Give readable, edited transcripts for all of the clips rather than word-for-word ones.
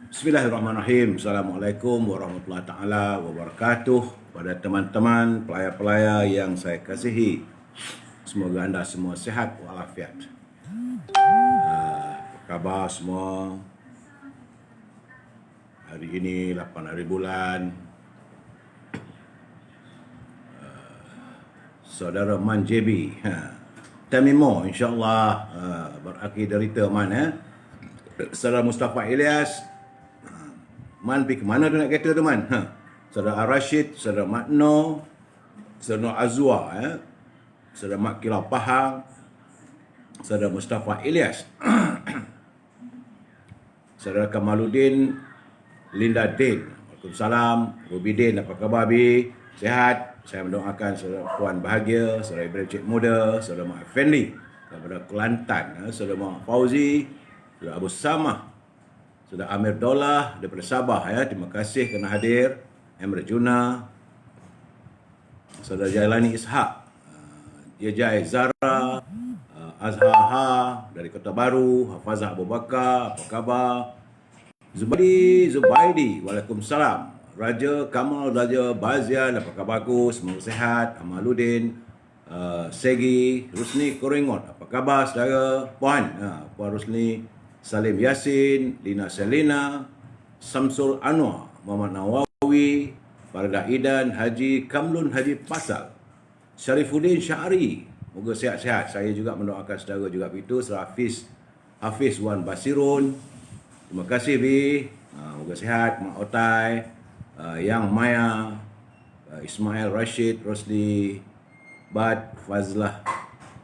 Bismillahirrahmanirrahim. Assalamualaikum warahmatullahi taala wabarakatuh. Pada teman-teman pelayar-pelayar yang saya kasihi, semoga anda semua sihat walafiat. Apa khabar semua? Hari ini 8 hari bulan. Saudara Man JB. Tell me more, insyaAllah. Berakhir derita Man. Saudara Mustafa Ilyas. Man pergi ke mana tu nak kereta tu Man? Saudara Ar-Rashid, Saudara Mat Noh, Saudara Azwa, Saudara Mat Kilau Pahang, Saudara Mustafa Ilyas, Saudara Kamaluddin, Linda Din. Waalaikumsalam. Rubidin, apa khabar Bi? Sihat? Saya mendoakan saudara Puan bahagia, saudara Ibrahim Cik Muda, saudara Mak Effendi daripada Kelantan, saudara Mak Fauzi, saudara Abu Samah, saudara Amir Daulah daripada Sabah. Terima kasih kerana hadir. Emre Juna, saudara Jailani Ishak, Jai Zara, Azhar Ha dari Kota Baru, Hafazah Abu Bakar, apa khabar? Zubaidi, Waalaikumsalam. Raja Kamal, Raja Bazian, apa khabar bagus? Semoga sihat. Amaluddin, Segi, Rusni Korengot, apa khabar saudara? Puan Rusni, Salim Yasin, Lina Selina, Samsul Anwar, Muhammad Nawawi, Farida Idan, Haji Kamlun Haji Pasal, Syarifuddin Syahri. Moga sihat-sihat. Saya juga mendoakan saudara juga begitu. Saudara Hafiz Wan Basirun. Terima kasih Bi. Moga sihat. Mak Otai, Yang Maya, Ismail Rashid, Rosli Bad, Fazlah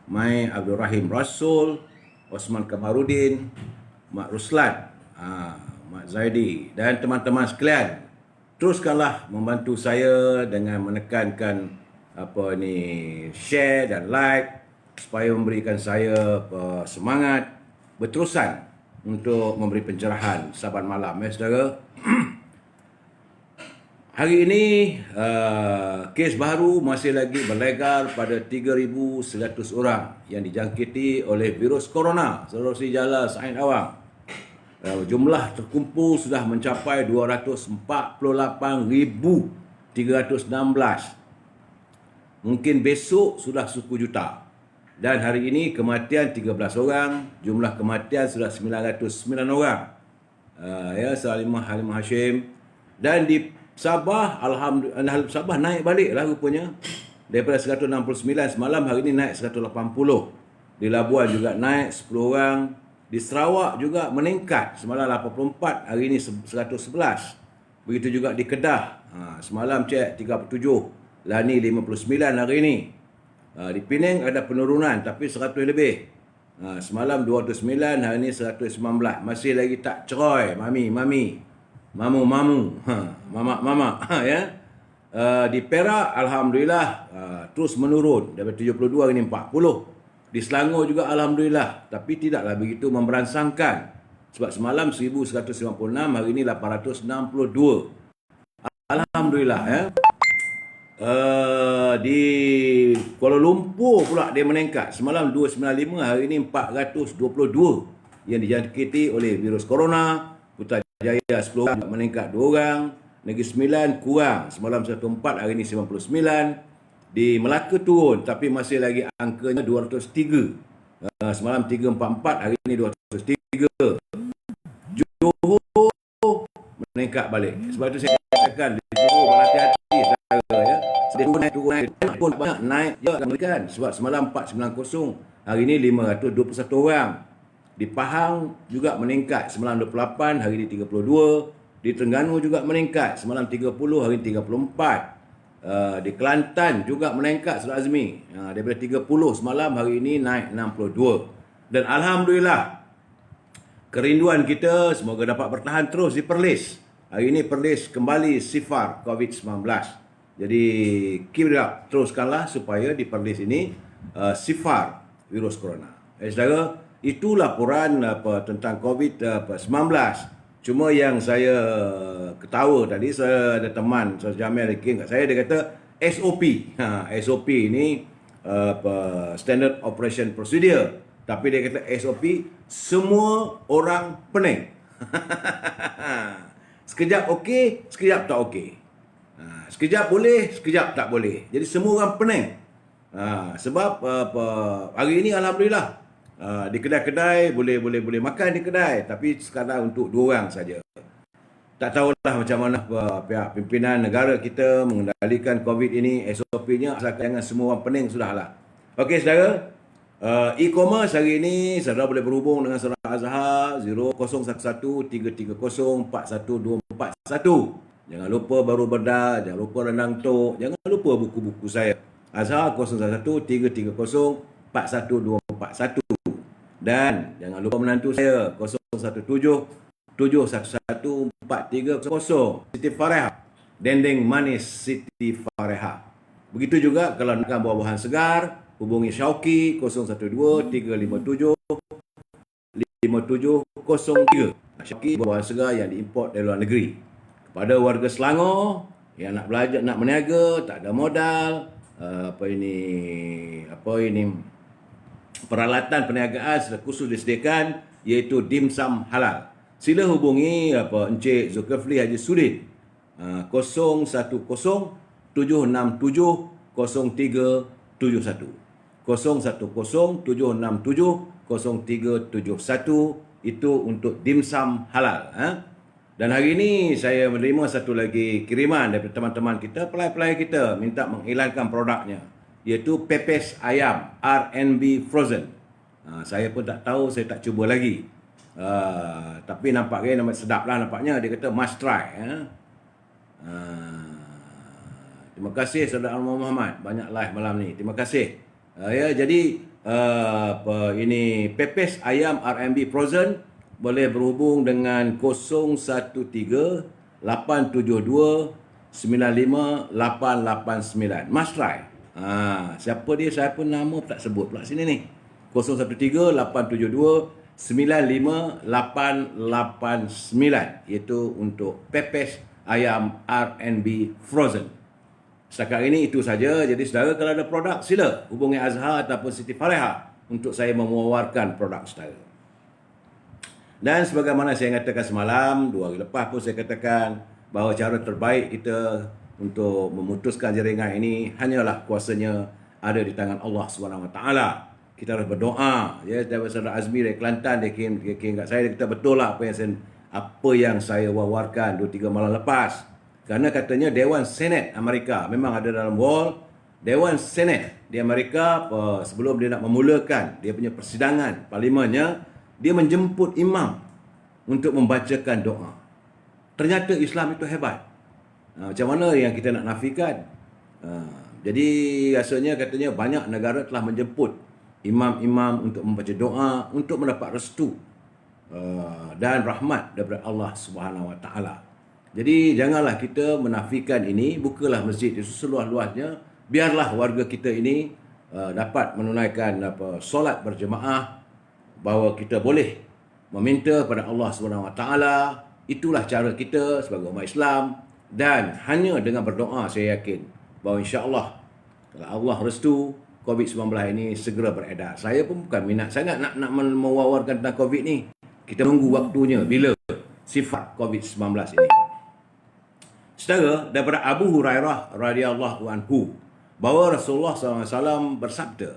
Mai, Abdul Rahim Rasul, Osman Kamarudin, Mak Ruslan, Mak Zaidi dan teman-teman sekalian. Teruskanlah membantu saya dengan menekankan share dan like supaya memberikan saya semangat berterusan untuk memberi pencerahan saban malam saudara. Hari ini kes baru masih lagi berlegar pada 3,100 orang yang dijangkiti oleh virus corona. Saudara Sijala Said Awang. Jumlah terkumpul sudah mencapai 248,316. Mungkin besok sudah 10 juta. Dan hari ini kematian 13 orang, jumlah kematian sudah 909 orang. Salimah Halimah Hashim. Dan di Sabah, Alhamdulillah, Sabah naik balik lah rupanya. Daripada 169 semalam, hari ini naik 180. Di Labuan juga naik 10 orang. Di Sarawak juga meningkat. Semalam 84, hari ini 111. Begitu juga di Kedah. Semalam cek 37. Lani 59 hari ini. Di Penang ada penurunan tapi 100 lebih. Semalam 209, hari ini 119. Masih lagi tak ceroy. Mami. Mamu. Mama. Di Perak, Alhamdulillah, terus menurun. Daripada 72, hari ini 40. Di Selangor juga Alhamdulillah. Tapi tidaklah begitu memberansangkan. Sebab semalam 1,156, hari ini 862. Alhamdulillah. Di Kuala Lumpur pula dia meningkat. Semalam 295, hari ini 422 yang dijangkiti oleh virus corona. Putrajaya 10 orang meningkat 2 orang. Negeri Sembilan kurang. Semalam 104, hari ini 99. Di Melaka turun tapi masih lagi angkanya 203. Semalam 344, hari ini 203. Johor meningkat balik. Sebab itu saya katakan di Johor berhati-hati saudara turun pun banyak naik juga kan. Sebab semalam 490, hari ini 521 orang. Di Pahang juga meningkat, semalam 28, hari ini 32. Di Terengganu juga meningkat, semalam 30, hari ini 34. Di Kelantan juga meningkat Saudara Azmi. Daripada 30 semalam, hari ini naik 62. Dan Alhamdulillah, kerinduan kita semoga dapat bertahan terus di Perlis. Hari ini Perlis kembali sifar COVID-19. Jadi keep it up, teruskanlah supaya di Perlis ini sifar virus corona. Saudara, itu laporan tentang COVID-19. Cuma yang saya ketawa tadi, saya ada teman, Saudara Jamil Rikin kat saya, dia kata SOP. SOP ini Standard Operation Procedure. Tapi dia kata SOP, semua orang pening. Sekejap okey, sekejap tak okey. Sekejap boleh, sekejap tak boleh. Jadi semua orang pening. Sebab hari ini alhamdulillah di kedai-kedai boleh makan di kedai, tapi sekarang untuk 2 orang saja. Tak tahulah macam mana pihak pimpinan negara kita mengendalikan COVID ini. SOP-nya asalkan jangan semua orang pening sudahlah. Okey saudara, e-commerce hari ini saudara boleh berhubung dengan saudara Azhar 01133041241241. Jangan lupa baru berda, jangan lupa rendang tok, jangan lupa buku-buku saya. Azhar 01133041241241. Dan jangan lupa menantu saya 017-711-4300 Siti Fareha, dendeng manis Siti Fareha. Begitu juga kalau nak buah-buahan segar, hubungi Syauqi 012-357-5703. Syauqi buah-buahan segar yang diimport dari luar negeri. Kepada warga Selangor yang nak belajar, nak berniaga, tak ada modal, peralatan perniagaan secara khusus disediakan, iaitu dimsum halal. Sila hubungi Encik Zulkifli Haji Sudin 010-767-0371 010-767-0371. Itu untuk dimsum halal. Dan hari ini saya menerima satu lagi kiriman daripada teman-teman kita, pelai-pelai kita minta mengiklankan produknya, iaitu pepes ayam R&B frozen. Saya pun tak tahu, saya tak cuba lagi. Tapi nampaknya sedap lah nampaknya. Dia kata must try. Terima kasih saudara Muhammad, banyak live malam ni. Terima kasih. Jadi ini pepes ayam R&B frozen boleh berhubung dengan 013-872-95889. Must try. Siapa dia? Saya pun nama tak sebut pula sini ni. 013-872-95889, iaitu untuk pepes ayam R&B frozen. Setakat ini itu saja. Jadi saudara kalau ada produk, sila hubungi Azhar ataupun Siti Fareha untuk saya mewawarkan produk saudara. Dan sebagaimana saya katakan semalam, 2 hari lepas pun saya katakan bahawa cara terbaik kita untuk memutuskan jaringan ini hanyalah kuasanya ada di tangan Allah SWT. Kita harus berdoa. Daripada saudara Azmi dari Kelantan, dia kirim kat saya, dia kata betul lah apa yang saya wawarkan 2-3 malam lepas. Kerana katanya Dewan Senat Amerika memang ada dalam wall. Dewan Senat di Amerika sebelum dia nak memulakan dia punya persidangan parlimennya, dia menjemput imam untuk membacakan doa. Ternyata Islam itu hebat. Macam mana yang kita nak nafikan? Jadi rasanya katanya banyak negara telah menjemput imam-imam untuk membaca doa untuk mendapat restu dan rahmat daripada Allah Subhanahu Wa Taala. Jadi janganlah kita menafikan ini. Bukalah masjid di seluas-luasnya. Biarlah warga kita ini dapat menunaikan solat berjemaah, bahawa kita boleh meminta pada Allah SWT. Itulah cara kita sebagai umat Islam. Dan hanya dengan berdoa saya yakin bahawa insya-Allah kalau Allah restu, COVID-19 ini segera beredar. Saya pun bukan minat sangat nak mewawarkan tentang COVID ni. Kita tunggu waktunya bila sifat COVID-19 ini. Saudara, daripada Abu Hurairah radhiyallahu anhu bahawa Rasulullah SAW bersabda,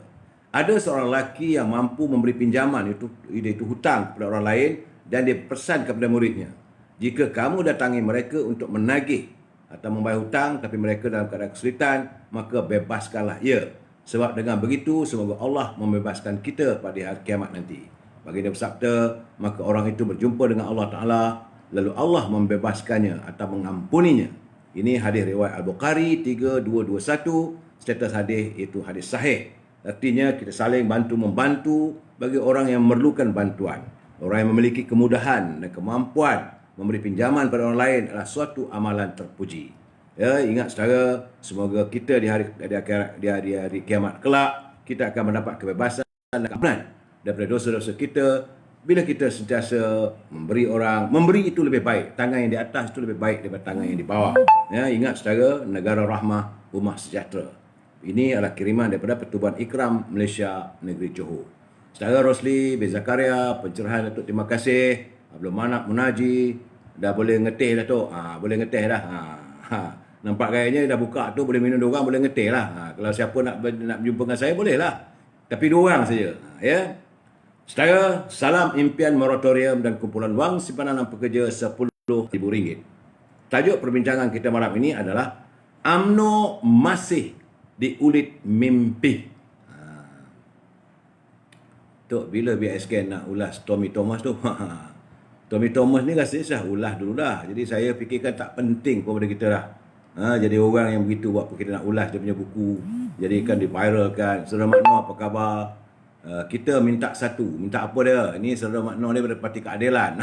ada seorang lelaki yang mampu memberi pinjaman, iaitu hutang kepada orang lain, dan dia pesan kepada muridnya, jika kamu datangi mereka untuk menagih atau membayar hutang tapi mereka dalam keadaan kesulitan, maka bebaskanlah ia. Sebab dengan begitu semoga Allah membebaskan kita pada hari kiamat nanti. Baginda bersabda, maka orang itu berjumpa dengan Allah Ta'ala, lalu Allah membebaskannya atau mengampuninya. Ini hadis riwayat Al-Bukhari 3221. Status hadis itu hadis sahih. Artinya kita saling bantu-membantu bagi orang yang memerlukan bantuan. Orang yang memiliki kemudahan dan kemampuan memberi pinjaman pada orang lain adalah suatu amalan terpuji. Ingat saudara, semoga kita di hari kiamat kelak kita akan mendapat kebebasan dan keamanan daripada dosa-dosa kita bila kita sentiasa memberi itu lebih baik. Tangan yang di atas itu lebih baik daripada tangan yang di bawah. Ingat saudara, negara rahmah, ummah sejahtera. Ini adalah kiriman daripada Pertubuhan Ikram Malaysia Negeri Johor. Saudara Rosli bin Zakaria, pencerahan Datuk, terima kasih. Belum anak menaji, dah boleh ngeteh dah tu. Boleh ngeteh dah. Nampak gayanya dah buka tu, boleh minum 2 orang, boleh ngeteh lah. Kalau siapa nak berjumpa dengan saya, boleh lah. Tapi 2 orang saja. Ya. Saudara, salam impian moratorium dan kumpulan wang simpanan pekerja RM10,000. Tajuk perbincangan kita malam ini adalah UMNO masih diulit mimpi. Tok, bila BSK nak ulas Tommy Thomas tu? Tommy Thomas ni rasanya saya ulas dulu dah. Jadi saya fikirkan tak penting pun pada kita dah. Jadi orang yang begitu buat apa kita nak ulas dia punya buku. Jadikan diviralkan. Saudara Makno, apa khabar? Kita minta satu. Minta apa dia? Ini Saudara Makno ni daripada Parti Keadilan.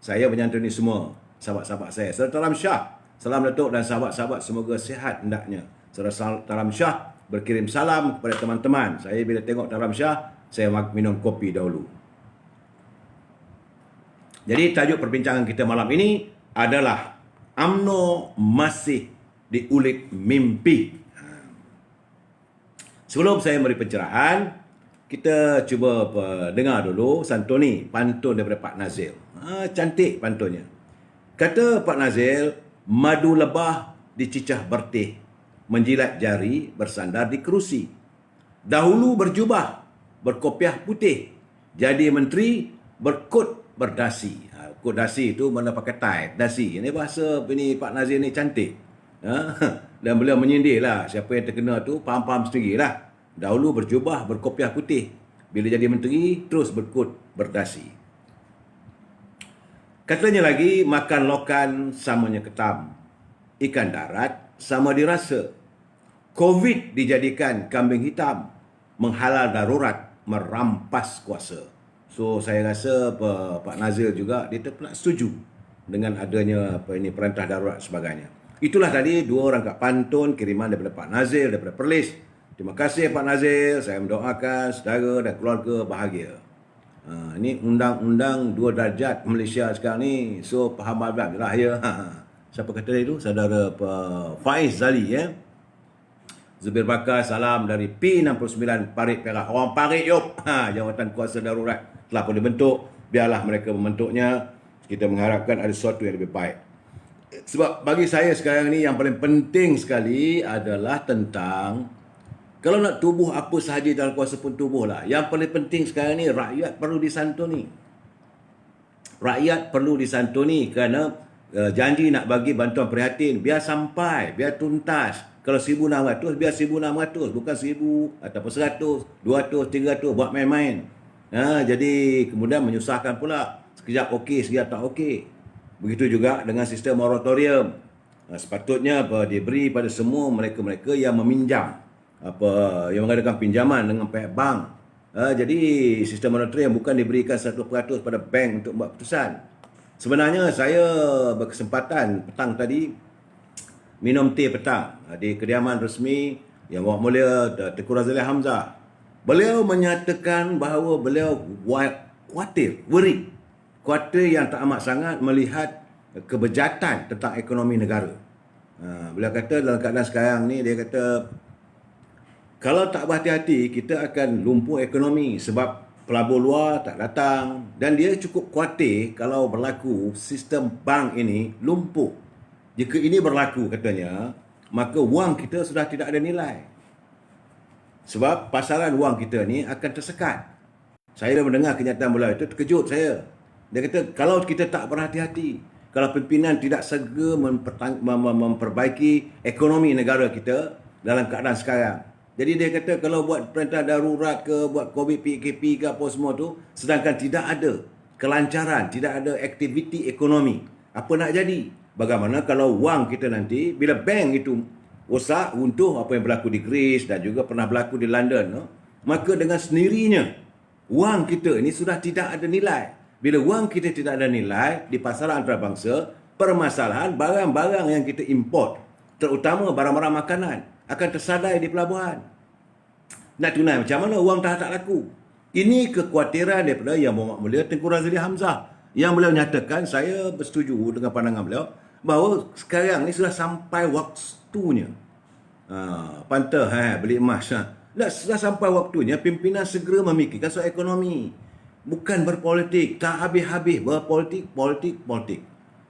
Saya menyantuni semua sahabat-sahabat saya. Saudara Taram Shah, salam Datuk dan sahabat-sahabat semoga sihat hendaknya. Saudara Taram Shah berkirim salam kepada teman-teman. Saya bila tengok Taram Shah, saya minum kopi dahulu. Jadi tajuk perbincangan kita malam ini adalah UMNO masih diulik mimpi. Sebelum saya beri pencerahan, kita cuba dengar dulu santuni pantun daripada Pak Nazil. Cantik pantunnya. Kata Pak Nazil, madu lebah dicicah bertih, menjilat jari bersandar di kerusi. Dahulu berjubah, berkopiah putih, jadi menteri berkot berdasi. Kod dasi itu mana pakai tie, dasi. Ini bahasa ini Pak Nazir ni cantik. Dan beliau menyindir lah. Siapa yang terkena tu faham-faham sendiri lah. Dahulu berjubah, berkopiah putih. Bila jadi menteri, terus berkot berdasi. Katanya lagi, makan lokan samanya ketam. Ikan darat sama dirasa. Covid dijadikan kambing hitam. Menghalal darurat, merampas kuasa. So saya rasa Pak Nazir juga dia tak setuju dengan adanya perintah darurat sebagainya. Itulah tadi 2 rangkap pantun kiriman daripada Pak Nazir daripada Perlis. Terima kasih Pak Nazir. Saya mendoakan saudara dan keluarga bahagia. Ini undang-undang 2 darjat Malaysia sekarang ni. So faham abang lah ya. Siapa kata itu? Saudara Faiz Zali ya. Zubir Bakar, salam dari P69 Parit Perak. Orang Parit yuk. Jawatan kuasa darurat telah pun dibentuk. Biarlah mereka membentuknya. Kita mengharapkan ada sesuatu yang lebih baik. Sebab bagi saya sekarang ni yang paling penting sekali adalah tentang kalau nak tubuh apa sahaja dalam kuasa pun tubuhlah. Yang paling penting sekarang ni rakyat perlu disantuni. Rakyat perlu disantuni kerana janji nak bagi bantuan prihatin. Biar sampai, biar tuntas. Kalau 1,600, biar 1,600. Bukan 1,000 ataupun 100, 200, 300. Buat main-main. Jadi kemudian menyusahkan pula. Sekejap okey, sekejap tak okey. Begitu juga dengan sistem moratorium. Sepatutnya diberi pada semua mereka-mereka yang meminjam. Yang mengadakan pinjaman dengan pihak bank. Jadi sistem moratorium bukan diberikan 100% pada bank untuk buat keputusan. Sebenarnya saya berkesempatan petang tadi minum teh petang di kediaman resmi Yang Berhormat Mulia Tengku Razali Hamzah. Beliau menyatakan bahawa beliau khawatir yang tak amat sangat melihat kebejatan tentang ekonomi negara. Beliau kata dalam keadaan sekarang ni, dia kata kalau tak berhati-hati kita akan lumpuh ekonomi sebab pelabur luar tak datang, dan dia cukup khawatir kalau berlaku sistem bank ini lumpuh. Jika ini berlaku katanya, maka wang kita sudah tidak ada nilai. Sebab pasaran wang kita ni akan tersekat. Saya dah mendengar kenyataan beliau itu, terkejut saya. Dia kata kalau kita tak berhati-hati, kalau pimpinan tidak segera memperbaiki ekonomi negara kita dalam keadaan sekarang. Jadi dia kata kalau buat perintah darurat ke, buat COVID, PKP ke apa semua tu, sedangkan tidak ada kelancaran, tidak ada aktiviti ekonomi, apa nak jadi? Bagaimana kalau wang kita nanti, bila bank itu rosak, runtuh, apa yang berlaku di Greece dan juga pernah berlaku di London, no? Maka dengan sendirinya, wang kita ini sudah tidak ada nilai. Bila wang kita tidak ada nilai di pasaran antarabangsa, permasalahan barang-barang yang kita import, terutama barang-barang makanan, akan tersadai di pelabuhan. Nak tunai macam mana wang tak laku? Ini kekhawatiran daripada Yang Berhormat Mulia Tengku Razali Hamzah. Yang beliau nyatakan, saya bersetuju dengan pandangan beliau, bahawa sekarang ni sudah sampai waktunya. Pantah beli emas. Sudah sampai waktunya pimpinan segera memikirkan soal ekonomi. Bukan berpolitik, tak habis-habis berpolitik, politik.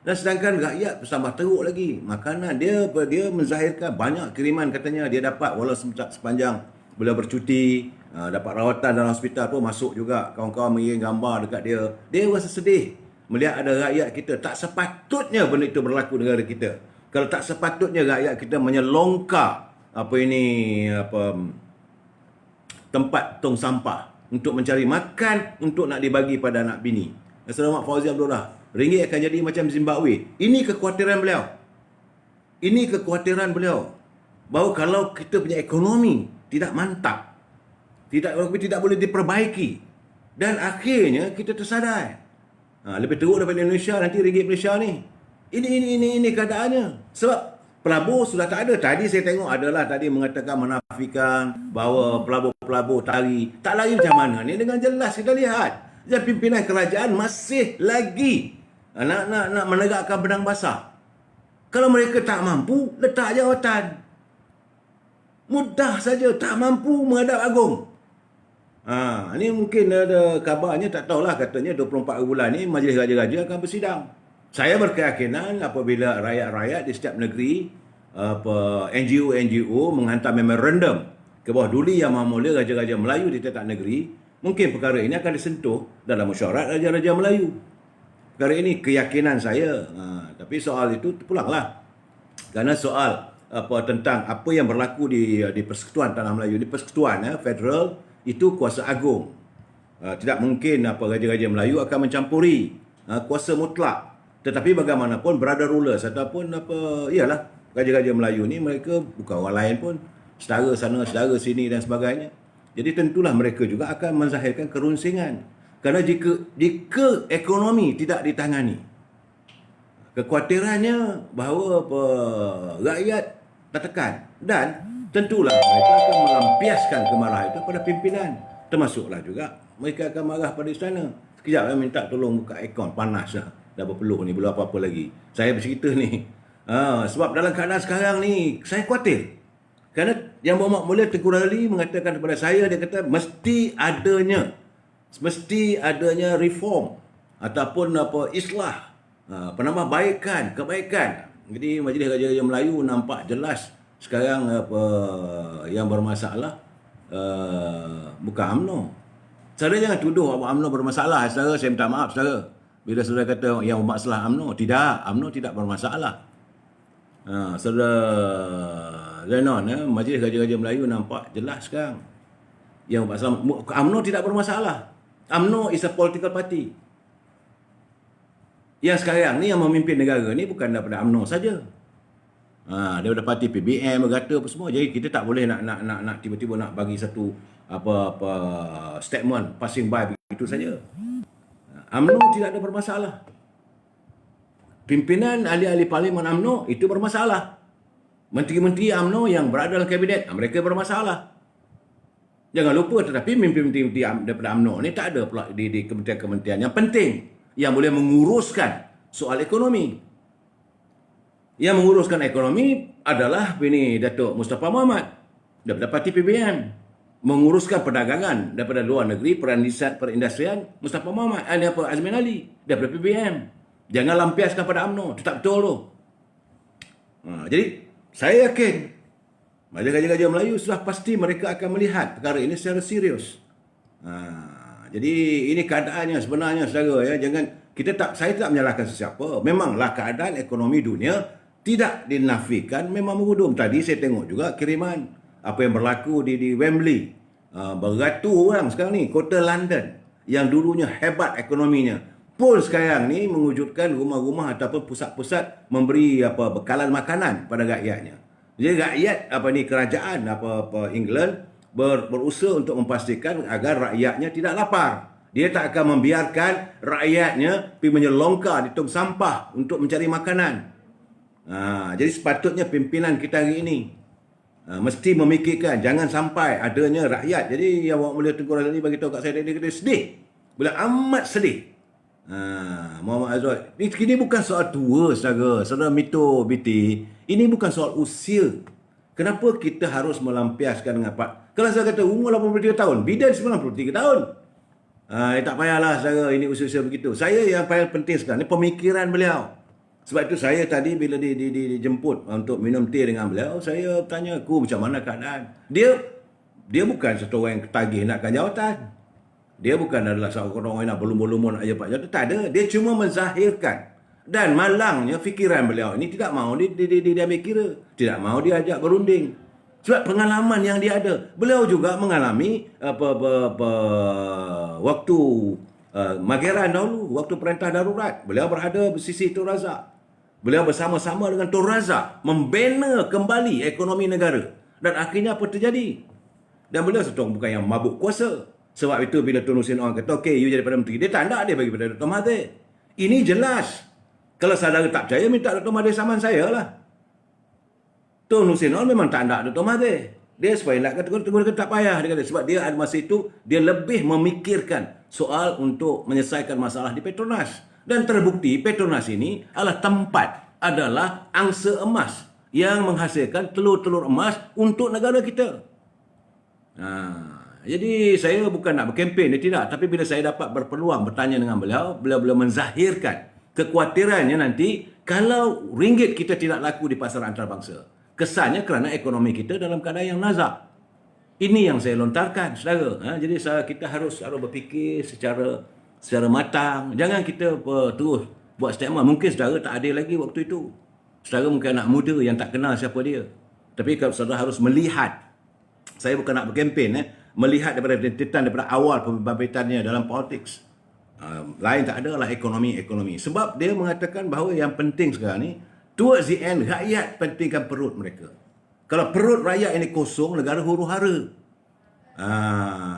Dan sedangkan rakyat bersambah teruk lagi. Makanan dia menzahirkan banyak kiriman katanya dia dapat walau sepanjang beliau bercuti, dapat rawatan dalam hospital pun masuk juga kawan-kawan mengirim gambar dekat dia. Dia rasa sedih melihat ada rakyat kita. Tak sepatutnya benda itu berlaku di negara kita. Kalau tak sepatutnya rakyat kita menyelongkar tempat tong sampah untuk mencari makan untuk nak dibagi pada anak bini. Saudara Mak Fauzi Abdullah, ringgit akan jadi macam Zimbabwe. Ini kekhawatiran beliau. Ini kekhawatiran beliau. Bahawa kalau kita punya ekonomi tidak mantap, tidak boleh diperbaiki, dan akhirnya kita tersadar. Lebih teruk daripada Indonesia nanti ringgit Malaysia ni. Ini keadaannya. Sebab pelabur sudah tak ada. Tadi saya tengok adalah tadi mengatakan menafikan bahawa pelabur tak lari macam mana ni, dengan jelas kita lihat. Dan pimpinan kerajaan masih lagi nak menegakkan benang basah. Kalau mereka tak mampu, letak jawatan. Mudah saja, tak mampu menghadap agung. Ni mungkin ada kabarnya, tak tahulah, katanya 24 bulan ni Majlis Raja-Raja akan bersidang. Saya berkeyakinan apabila rakyat-rakyat di setiap negeri, NGO menghantar memorandum ke bawah Duli Yang Maha Mulia Raja-Raja Melayu di tiap negeri, mungkin perkara ini akan disentuh dalam mesyuarat Raja-Raja Melayu. Perkara ini keyakinan saya. Tapi soal itu pulanglah. Kerana soal tentang apa yang berlaku di Persekutuan Tanah Melayu, di Persekutuan federal, itu kuasa agung. Tidak mungkin Raja-Raja Melayu akan mencampuri kuasa mutlak. Tetapi bagaimanapun brother rulers ataupun iyalah Raja-Raja Melayu ni, mereka bukan orang lain pun, saudara sana, saudara sini dan sebagainya. Jadi tentulah mereka juga akan menzahirkan kerunsingan. Kerana jika ekonomi tidak ditangani, kekhawatirannya bahawa rakyat tertekan, dan tentulah mereka akan melampiaskan kemarahan itu pada pimpinan. Termasuklah juga mereka akan marah pada istana. Sekejap minta tolong buka aircon, panas dah. Dah berpeluh ni, belum apa-apa lagi. Saya bercerita ni. Sebab dalam keadaan sekarang ni, saya khawatir. Kerana Yang Berhormat Mulia Tengku Razali mengatakan kepada saya, dia kata mesti adanya reform ataupun islah, penambahbaikan, kebaikan. Jadi Majlis Raja-Raja Melayu nampak jelas sekarang yang bermasalah bukan UMNO. Saudara jangan tuduh UMNO bermasalah. Saudara, saya minta maaf saudara. Bila saudara kata yang bermasalah UMNO, UMNO tidak bermasalah. Saudara Zenon, Majlis Raja-Raja Melayu nampak jelas sekarang yang bermasalah. UMNO tidak bermasalah. UMNO is a political party. Yang sekarang ni yang memimpin negara ni bukan daripada UMNO saja. Daripada parti PBM, Merata apa semua. Jadi kita tak boleh nak tiba-tiba nak bagi satu statement passing by begitu saja. UMNO tidak ada bermasalah. Pimpinan ahli-ahli parlimen UMNO itu bermasalah. Menteri-menteri UMNO yang berada dalam kabinet, mereka bermasalah. Jangan lupa, tetapi menteri-menteri daripada UMNO ni tak ada pula di kementerian-kementerian yang penting, yang boleh menguruskan soal ekonomi. Yang menguruskan ekonomi adalah Datuk Mustafa Mohamed daripada parti PBM. Menguruskan perdagangan daripada luar negeri, perindustrian, Mustafa Mohamed, Azmin Ali daripada PBM. Jangan lampiaskan pada UMNO, itu tak betul tu. Jadi saya yakin Majlis Raja-Raja Melayu sudah pasti mereka akan melihat perkara ini secara serius. Jadi ini keadaannya sebenarnya saudara ya. Saya tidak menyalahkan sesiapa. Memanglah keadaan ekonomi dunia tidak dinafikan, memang mengudum. Tadi saya tengok juga kiriman apa yang berlaku di Wembley. Beratus orang sekarang ni, kota London yang dulunya hebat ekonominya, pun sekarang ni mewujudkan rumah-rumah ataupun pusat-pusat memberi bekalan makanan pada rakyatnya. Jadi rakyat kerajaan England berusaha untuk memastikan agar rakyatnya tidak lapar. Dia tak akan membiarkan rakyatnya pergi menyelongkar di tong sampah untuk mencari makanan. Jadi sepatutnya pimpinan kita hari ini mesti memikirkan jangan sampai adanya rakyat. Jadi Yang Berhormat Mulia Tengku Razali bagi tahu kat saya, dia kata sedih. Bila amat sedih. Muhammad Azwar, ini bukan soal tua saudara Mito BT. Ini bukan soal usia. Kenapa kita harus melampiaskan dengan Pak? Kalau saya kata umur 83 tahun, bidan 93 tahun. Tak payahlah saudara ini usaha begitu. Saya yang paling penting sekarang ni pemikiran beliau. Sebab itu saya tadi bila dijemput untuk minum teh dengan beliau, saya tanya aku macam mana keadaan. Dia bukan satu orang yang ketagih nakkan jawatan. Dia bukan adalah seorang orang yang nak berlumur-lumur nak dapat jawatan. Tak ada. Dia cuma menzahirkan. Dan malangnya fikiran beliau ini tidak mahu dia ambil kira. Tidak mahu dia ajak berunding. Sebab pengalaman yang dia ada. Beliau juga mengalami waktu Mageran dahulu, waktu perintah darurat. Beliau berada di sisi Tun Razak. Beliau bersama-sama dengan Tun Razak membina kembali ekonomi negara. Dan akhirnya apa terjadi? Dan beliau bukan yang mabuk kuasa. Sebab itu bila Tun Hussein Onn kata, okey, you jadi Perdana Menteri. Dia tak nak dia bagi pada Dr. Mahathir. Ini jelas. Kalau saudara tak percaya, minta Dr. Mahathir saman saya lah. Tun Hussein Onn memang tak nak Dr. Mahathir. Dia supaya nak kata tak payah. Dia kata, sebab dia masa itu, dia lebih memikirkan soal untuk menyelesaikan masalah di Petronas. Dan terbukti Petronas ini adalah angsa emas yang menghasilkan telur-telur emas untuk negara kita. Jadi saya bukan nak berkempen, tidak. Tapi bila saya dapat berpeluang bertanya dengan beliau menzahirkan kekhawatirannya nanti kalau ringgit kita tidak laku di pasaran antarabangsa. Kesannya kerana ekonomi kita dalam keadaan yang nazak. Ini yang saya lontarkan, saudara. Jadi kita harus berfikir secara matang. Jangan kita terus buat statement. Mungkin saudara tak ada lagi waktu itu. Saudara mungkin anak muda yang tak kenal siapa dia. Tapi kalau saudara harus melihat, saya bukan nak berkempen, melihat daripada awal pembabaitannya dalam politik. Lain tak ada lah ekonomi. Sebab dia mengatakan bahawa yang penting sekarang ni, towards the end, rakyat pentingkan perut mereka. Kalau perut rakyat ini kosong, negara huru-hara.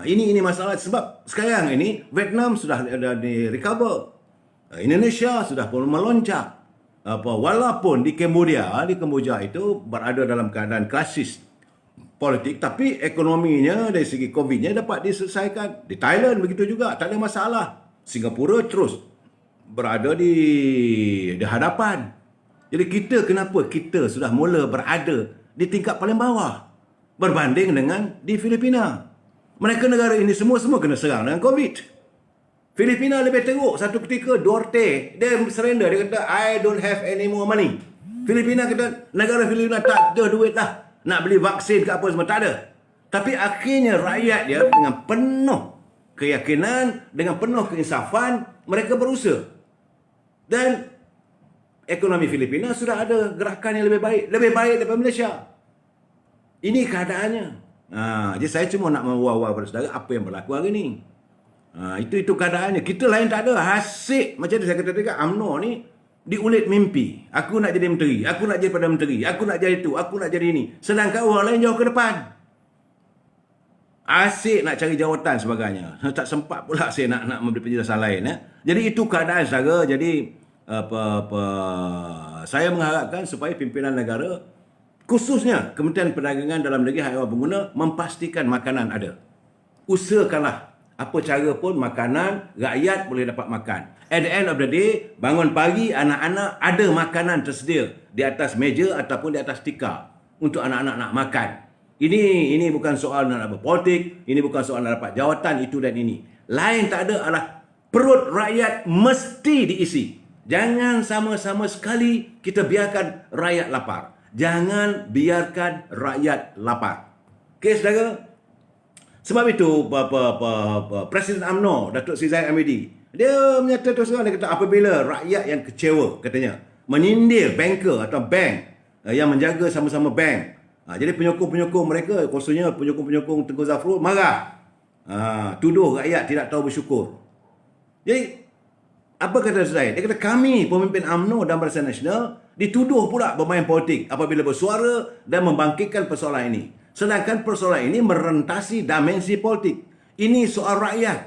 Ini masalah. Sebab sekarang ini, Vietnam sudah ada di recover. Indonesia sudah pun melonjak. Walaupun di Kamboja itu berada dalam keadaan krisis politik, tapi ekonominya dari segi COVID-nya dapat diselesaikan. Di Thailand begitu juga, tak ada masalah. Singapura terus berada di hadapan. Jadi kenapa kita sudah mula berada di tingkat paling bawah berbanding dengan di Filipina. Mereka negara ini semua kena serang dengan COVID. Filipina lebih teruk. Satu ketika Duterte, dia surrender. Dia kata, I don't have any more money. Filipina kata, negara Filipina tak ada duit lah. Nak beli vaksin ke apa semua, tak ada. Tapi akhirnya rakyat dia dengan penuh keyakinan, dengan penuh keinsafan, mereka berusaha. Dan ekonomi Filipina sudah ada gerakan yang lebih baik daripada Malaysia. Ini keadaannya. Jadi saya cuma nak membawa pada saudara apa yang berlaku hari ini. Itu keadaannya. Kita lain tak ada. Hasik, macam saya kata tadi, UMNO ni diulit mimpi. Aku nak jadi menteri. Aku nak jadi Perdana Menteri. Aku nak jadi itu. Aku nak jadi ini. Sedangkan orang lain jauh ke depan. Asyik nak cari jawatan sebagainya. Tak sempat pula saya nak memberi penjelasan lain. Jadi itu keadaan saudara. Jadi saya mengharapkan supaya pimpinan negara, khususnya Kementerian Perdagangan Dalam Negeri Haiwan Pengguna, memastikan makanan ada. Usahakanlah apa cara pun makanan rakyat boleh dapat makan. At the end of the day, bangun pagi anak-anak ada makanan tersedia di atas meja ataupun di atas tikar untuk anak-anak nak makan. Ini bukan soal nak dapat politik, ini bukan soal nak dapat jawatan itu dan ini. Lain tak ada adalah perut rakyat mesti diisi. Jangan sama-sama sekali kita biarkan rakyat lapar. Jangan biarkan rakyat lapar. Okey, saudara? Sebab itu Presiden UMNO, Datuk Seri Zahid Hamidi, dia menyatakan terus terang, dia kata apabila rakyat yang kecewa, katanya, menyindir banker atau bank yang menjaga sama-sama bank. Jadi penyokong-penyokong mereka, khususnya penyokong-penyokong Tengku Zafrul, marah. Tuduh rakyat tidak tahu bersyukur. Jadi, apa kata Zahid? Dia kata kami, pemimpin UMNO dan Barisan Nasional, dituduh pula bermain politik apabila bersuara dan membangkitkan persoalan ini. Sedangkan persoalan ini merentasi dimensi politik. Ini soal rakyat.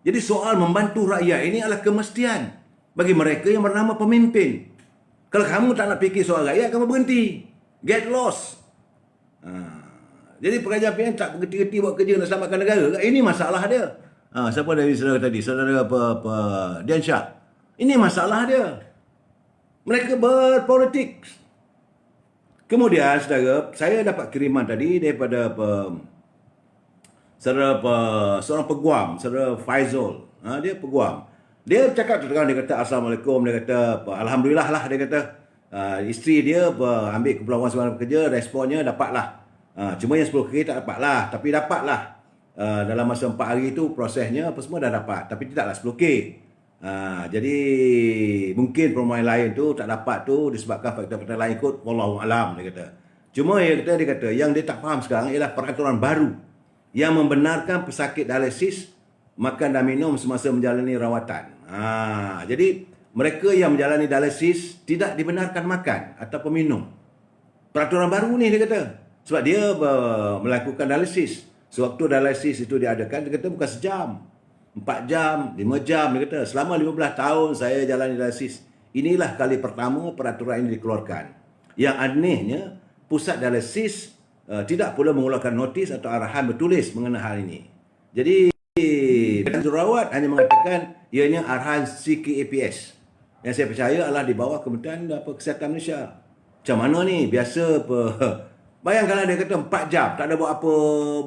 Jadi soal membantu rakyat ini adalah kemestian bagi mereka yang bernama pemimpin. Kalau kamu tak nak fikir soal rakyat, kamu berhenti. Get lost. Jadi pekerjaan PN tak berhenti-henti buat kerja nak selamatkan negara. Ini masalah dia. Siapa dari saudara tadi? Saudara Dian Shah. Ini masalah dia. Mereka berpolitik. Kemudian, saudara, saya dapat kiriman tadi daripada seorang peguam, saudara Faizal. Dia peguam. Dia cakap terang, dia kata Assalamualaikum, dia kata Alhamdulillah lah, dia kata isteri dia ambil keperluan sebarang kerja, responnya dapatlah. Cuma yang 10K tak dapatlah, tapi dapatlah. Dalam masa 4 hari tu prosesnya apa semua dah dapat, tapi tidaklah 10K. Jadi mungkin permohonan lain tu tak dapat tu disebabkan faktor-faktor lain kot, wallahu alam, dia kata. Cuma dia kata yang dia tak faham sekarang ialah peraturan baru yang membenarkan pesakit dialisis makan dan minum semasa menjalani rawatan. Jadi mereka yang menjalani dialisis tidak dibenarkan makan ataupun minum. Peraturan baru ni dia kata. Sebab dia melakukan dialisis. Sewaktu dialisis itu diadakan, dia kata bukan sejam. 4 jam, 5 jam, dia kata. Selama 15 tahun saya jalani dialisis. Inilah kali pertama peraturan ini dikeluarkan. Yang anehnya, pusat dialisis tidak pula mengeluarkan notis atau arahan bertulis mengenai hal ini. Jadi, jururawat hanya mengatakan ianya arahan CKAPS. Yang saya percaya adalah di bawah Kementerian Kesihatan Malaysia. Macam mana ni? Biasa bayangkanlah dia kata 4 jam tak ada buat apa,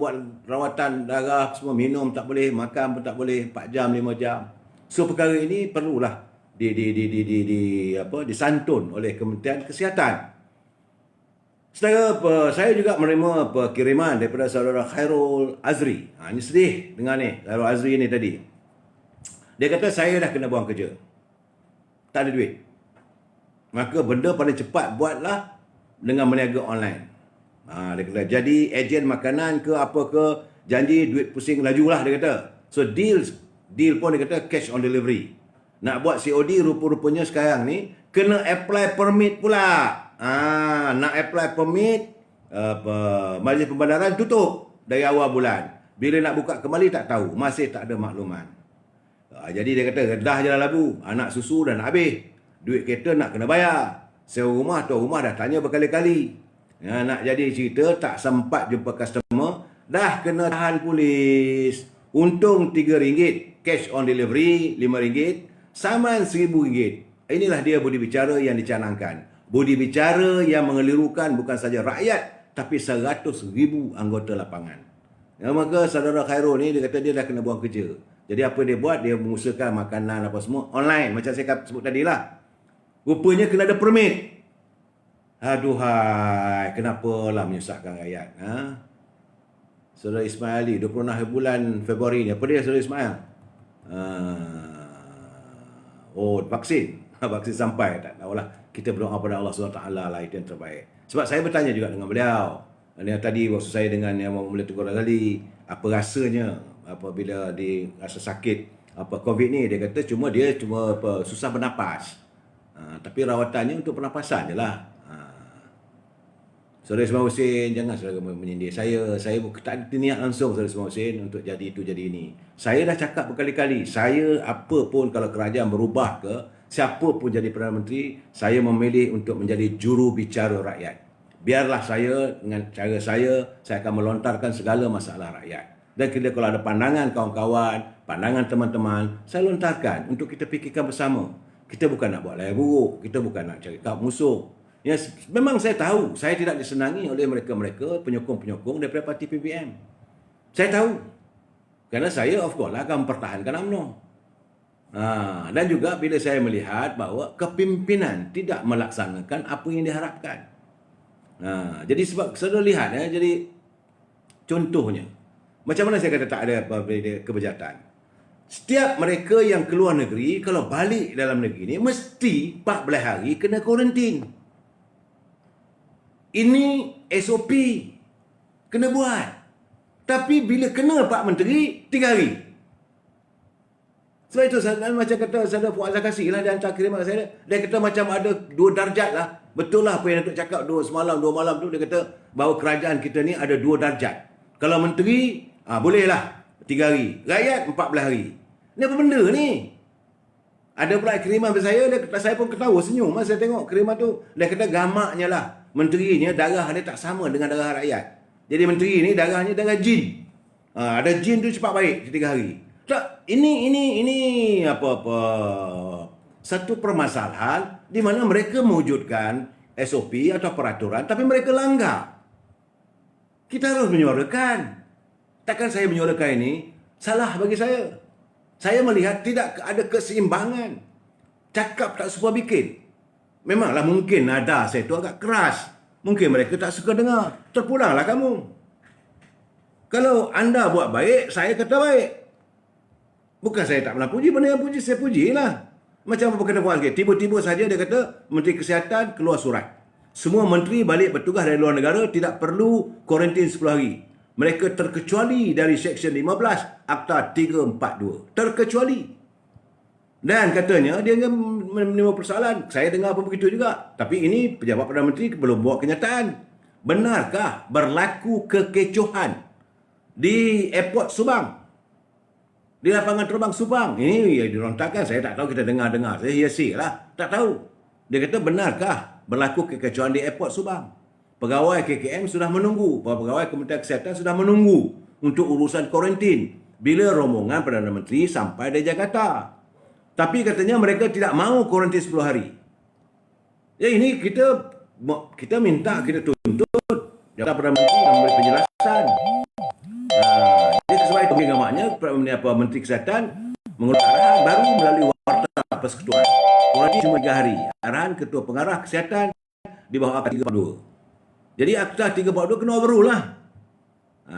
buat rawatan darah semua, minum tak boleh, makan pun tak boleh, 4 jam 5 jam. So perkara ini perlulah disantun oleh Kementerian Kesihatan. Saya juga menerima kiriman daripada saudara Khairul Azri. Ini sedih dengar ni, Khairul Azri ni tadi. Dia kata saya dah kena buang kerja. Tak ada duit. Maka benda paling cepat buatlah dengan berniaga online. Dia kata jadi ejen makanan ke apa ke, janji duit pusing lajulah, dia kata. So deal pun dia kata cash on delivery. Nak buat COD rupa-rupanya sekarang ni kena apply permit pula. Nak apply permit, majlis pembandaran tutup dari awal bulan. Bila nak buka kembali tak tahu, masih tak ada makluman. Jadi dia kata dah je lah labu, anak susu dah nak habis, duit kereta nak kena bayar, sewa rumah, tuan rumah dah tanya berkali-kali. Nak jadi cerita tak sempat jumpa customer, dah kena tahan polis. Untung RM3, cash on delivery RM5, saman RM1,000. Inilah dia budi bicara yang dicanangkan. Budi bicara yang mengelirukan bukan saja rakyat, tapi 100,000 anggota lapangan. Maka saudara Khairul ni dia kata dia dah kena buang kerja. Jadi apa dia buat? Dia mengusahakan makanan apa semua online. Macam saya sebut tadi lah. Rupanya kena ada permit. Aduhai, kenapalah menyusahkan rakyat? Saudara Ismail Ali, 26 bulan Februari ni. Apa dia saudara Ismail? Vaksin. Vaksin sampai. Tak tahulah. Kita berdoa pada Allah SWT lah, itu yang terbaik. Sebab saya bertanya juga dengan beliau. Yang tadi waktu saya dengan yang Mulia Tengku Razali, apa rasanya apabila dia rasa sakit COVID ni, dia kata dia cuma susah bernapas. Tapi rawatannya untuk pernapasan je lah. Saudara Ismail Hussein, jangan saudara menyindir saya. Saya tak ada niat langsung saudara Ismail Hussein untuk jadi itu, jadi ini. Saya dah cakap berkali-kali, saya apa pun kalau kerajaan berubah ke, siapa pun jadi Perdana Menteri, saya memilih untuk menjadi juru bicara rakyat. Biarlah saya, dengan cara saya akan melontarkan segala masalah rakyat. Dan kita kalau ada pandangan kawan-kawan, pandangan teman-teman, saya lontarkan untuk kita fikirkan bersama. Kita bukan nak buat layar buruk, kita bukan nak cari musuh. Ya, memang saya tahu, saya tidak disenangi oleh mereka-mereka, penyokong-penyokong daripada parti PPM. Saya tahu. Kerana saya, of course, akan mempertahankan UMNO. Dan juga bila saya melihat bahawa kepimpinan tidak melaksanakan apa yang diharapkan. Jadi sebab saudara lihat, jadi contohnya, macam mana saya kata tak ada kebejatan. Setiap mereka yang keluar negeri, kalau balik dalam negeri ni, mesti 14 hari kena kuarantin. Ini SOP. Kena buat. Tapi bila kena Pak Menteri, 3 hari. Sebab itu macam kata saudara Fuad Zakasi lah, dia hantar kiriman saya. Dia kata macam ada 2 darjat lah. Betul lah apa yang Datuk cakap 2 malam tu. Dia kata bahawa kerajaan kita ni ada 2 darjat. Kalau menteri, bolehlah 3 hari. Rakyat 14 hari. Ni apa benda ni? Ada pula kiriman dari saya pun ketawa senyum masa saya tengok kiriman tu. Dia kata gamaknya lah. Menterinya darah dia tak sama dengan darah rakyat. Jadi menteri ni darahnya darah jin. Ada jin tu cepat baik 3 hari. Tak, ini apa-apa satu permasalahan di mana mereka mewujudkan SOP atau peraturan tapi mereka langgar. Kita harus menyuarakan. Takkan saya menyuarakan ini? Salah bagi saya. Saya melihat tidak ada keseimbangan. Cakap tak serupa bikin. Memanglah mungkin nada saya tu agak keras. Mungkin mereka tak suka dengar. Terpulanglah kamu. Kalau anda buat baik, saya kata baik. Bukan saya tak pernah puji, benda yang puji saya pujilah. Macam apa kata Puan sikit, tiba-tiba saja dia kata Menteri Kesihatan keluar surat. Semua menteri balik bertugas dari luar negara tidak perlu kuarantin 10 hari. Mereka terkecuali dari Seksyen 15 Akta 342. Terkecuali. Dan katanya dia menimbul persoalan. Saya dengar pun begitu juga. Tapi ini pejabat Perdana Menteri belum buat kenyataan. Benarkah berlaku kekecohan di airport Subang? Di lapangan terbang Subang. Ini yang dirontakkan. Saya tak tahu, kita dengar-dengar. Saya hiasi lah. Tak tahu. Dia kata benarkah berlaku kekecohan di airport Subang? Pegawai KKM sudah menunggu. Pegawai Kementerian Kesihatan sudah menunggu untuk urusan kuarantin. Bila rombongan Perdana Menteri sampai di Jakarta. Tapi katanya mereka tidak mahu kuarantin 10 hari. Ya ini kita minta, kita tuntut Jabatan Perdana Menteri dan memberi penjelasan. Jadi sebab itu gambarnya Menteri Kesihatan mengeluarkan arahan baru melalui Warta Persekutuan. Kuarantin cuma 3 hari. Arahan Ketua Pengarah Kesihatan di bawah Akta 342. Jadi Akta 342 kena overrule lah.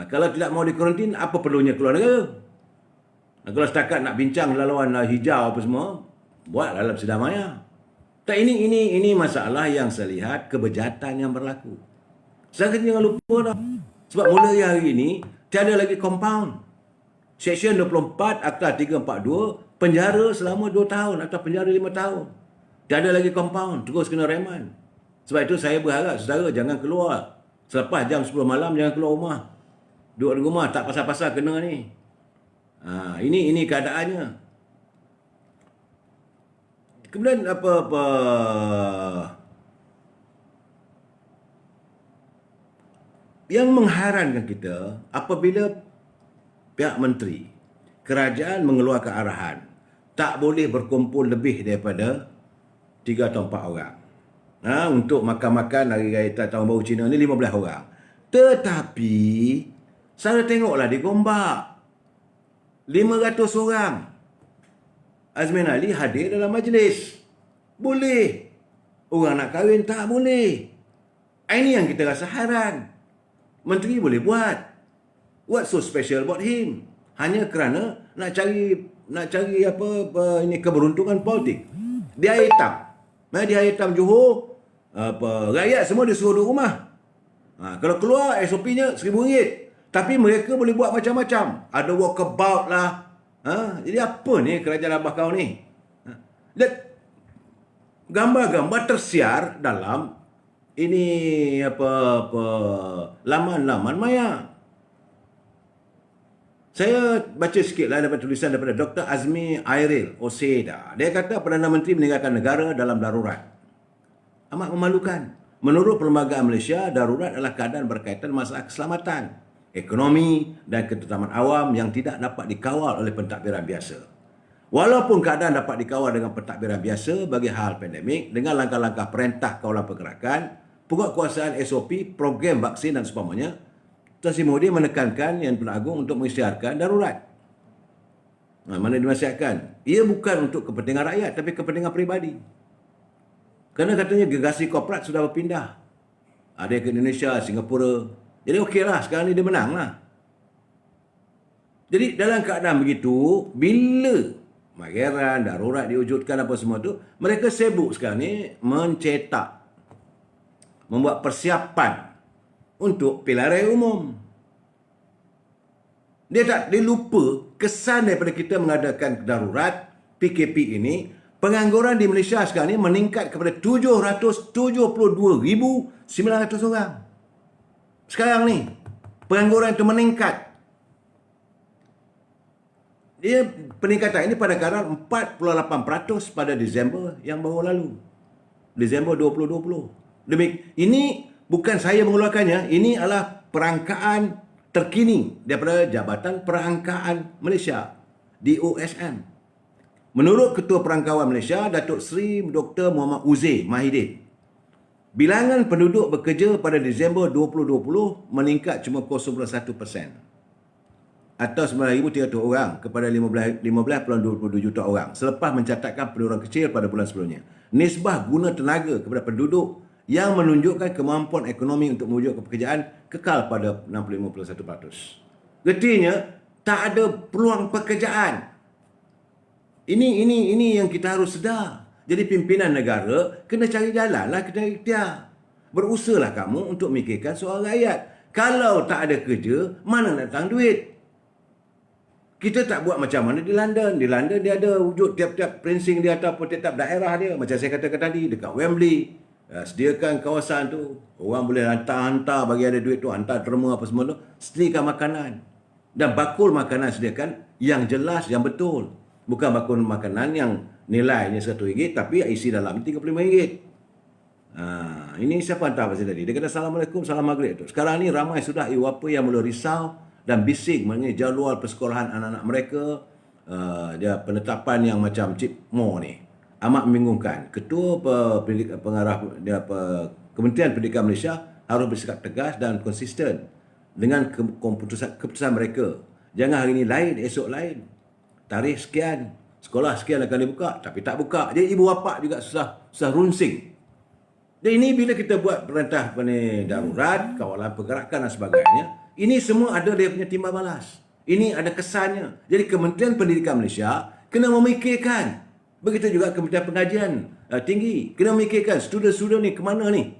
Kalau tidak mau dikuarantin, apa perlunya keluar negara? Kalau setakat nak bincang laluan hijau apa semua, buatlah dalam sidang maya. Tak, ini masalah yang saya lihat kebejatan yang berlaku. Saya jangan lupa dah. Sebab mulai hari ini, tiada lagi compound. Seksyen 24 Akta 342, penjara selama 2 tahun atau penjara 5 tahun. Tiada lagi compound, terus kena reman. Sebab itu saya berharap saudara jangan keluar. Selepas jam 10 malam jangan keluar rumah. Duduk di rumah tak pasal-pasal kena ni. Ini keadaannya. Kemudian apa yang mengherankan kita apabila pihak menteri kerajaan mengeluarkan arahan tak boleh berkumpul lebih daripada 3 atau 4 orang. Untuk makan-makan hari raya tahun baru Cina ni 15 orang. Tetapi saya tengoklah di Gombak 500 orang. Azmin Ali hadir dalam majlis. Boleh. Orang nak kahwin tak boleh. Ini yang kita rasa hairan. Menteri boleh buat. What so special about him? Hanya kerana nak cari ini keberuntungan politik. Dia hitam. Dia hitam Johor, rakyat semua disuruh duduk rumah. Kalau keluar SOP-nya RM1,000. Tapi mereka boleh buat macam-macam. Ada walkabout lah. Jadi apa ni kerajaan abah kau ni? Gambar-gambar tersiar dalam ini laman-laman maya. Saya baca sikitlah daripada tulisan daripada Dr. Azmi Airil Oseda. Dia kata Perdana Menteri meninggalkan negara dalam darurat. Amat memalukan. Menurut Perlembagaan Malaysia, darurat adalah keadaan berkaitan masalah keselamatan, ekonomi dan ketentaman awam yang tidak dapat dikawal oleh pentadbiran biasa. Walaupun keadaan dapat dikawal dengan pentadbiran biasa bagi hal pandemik dengan langkah-langkah perintah kawalan pergerakan, penguatkuasaan SOP, program vaksin dan seumpamanya, Tan Sri Muhyiddin menekankan Yang Dipertuan Agong untuk mengisytiharkan darurat. Mana dinasihatkan? Ia bukan untuk kepentingan rakyat tapi kepentingan peribadi. Kerana katanya gergasi korporat sudah berpindah. Ada ke Indonesia, Singapura. Jadi okeylah, sekarang ni dia menang lah. Jadi dalam keadaan begitu, bila mageran, darurat diwujudkan apa semua tu, mereka sibuk sekarang ni mencetak, membuat persiapan untuk pilihan raya umum. Dia lupa kesan daripada kita mengadakan darurat PKP ini. Pengangguran di Malaysia sekarang ni meningkat kepada 772,900 orang. Sekarang ni pengangguran itu meningkat. Peningkatan ini pada kadar 48% pada Disember yang baru lalu. Disember 2020. Ini bukan saya mengeluarkannya, ini adalah perangkaan terkini daripada Jabatan Perangkaan Malaysia, DOSM. Menurut Ketua Perangkawan Malaysia, Datuk Seri Dr. Muhammad Uzair Mahidin, bilangan penduduk bekerja pada Disember 2020 meningkat cuma 0.1%. atau 9,300 orang kepada 15.22 juta orang selepas mencatatkan penurunan kecil pada bulan sebelumnya. Nisbah guna tenaga kepada penduduk yang menunjukkan kemampuan ekonomi untuk mewujudkan pekerjaan kekal pada 65.1%. Artinya tak ada peluang pekerjaan. Ini yang kita harus sedar. Jadi pimpinan negara kena cari jalan lah, kena ikhtiar. Berusahalah kamu untuk mikirkan soal rakyat. Kalau tak ada kerja, mana nak datang duit? Kita tak buat macam mana di London. Di London dia ada wujud tiap-tiap precinct dia ataupun tiap-tiap daerah dia. Macam saya katakan tadi, dekat Wembley. Sediakan kawasan tu. Orang boleh hantar bagi ada duit tu. Hantar derma apa semua tu. Sediakan makanan. Dan bakul makanan sediakan yang jelas, yang betul. Bukan bakul makanan yang nilainya RM100 tapi isi dalam RM35. Ini siapa hantar pasal tadi? Dia kata Assalamualaikum, salam maghrib tu. Sekarang ni ramai sudah ibu bapa yang mula risau dan bising mengenai jadual persekolahan anak-anak mereka. Dia penetapan yang macam Cip Mo ni amat membingungkan. Ketua pengarah Kementerian Pendidikan Malaysia harus bersikap tegas dan konsisten dengan keputusan mereka. Jangan hari ini lain, esok lain. Tarikh sekian, sekolah sekian akan dibuka, tapi tak buka. Jadi ibu bapa juga susah runsing. Dan ini bila kita buat perintah darurat, kawalan pergerakan dan sebagainya, ini semua ada dia punya timbal balas. Ini ada kesannya. Jadi Kementerian Pendidikan Malaysia kena memikirkan. Begitu juga Kementerian Pengajian Tinggi kena memikirkan student-student ni ke mana ni?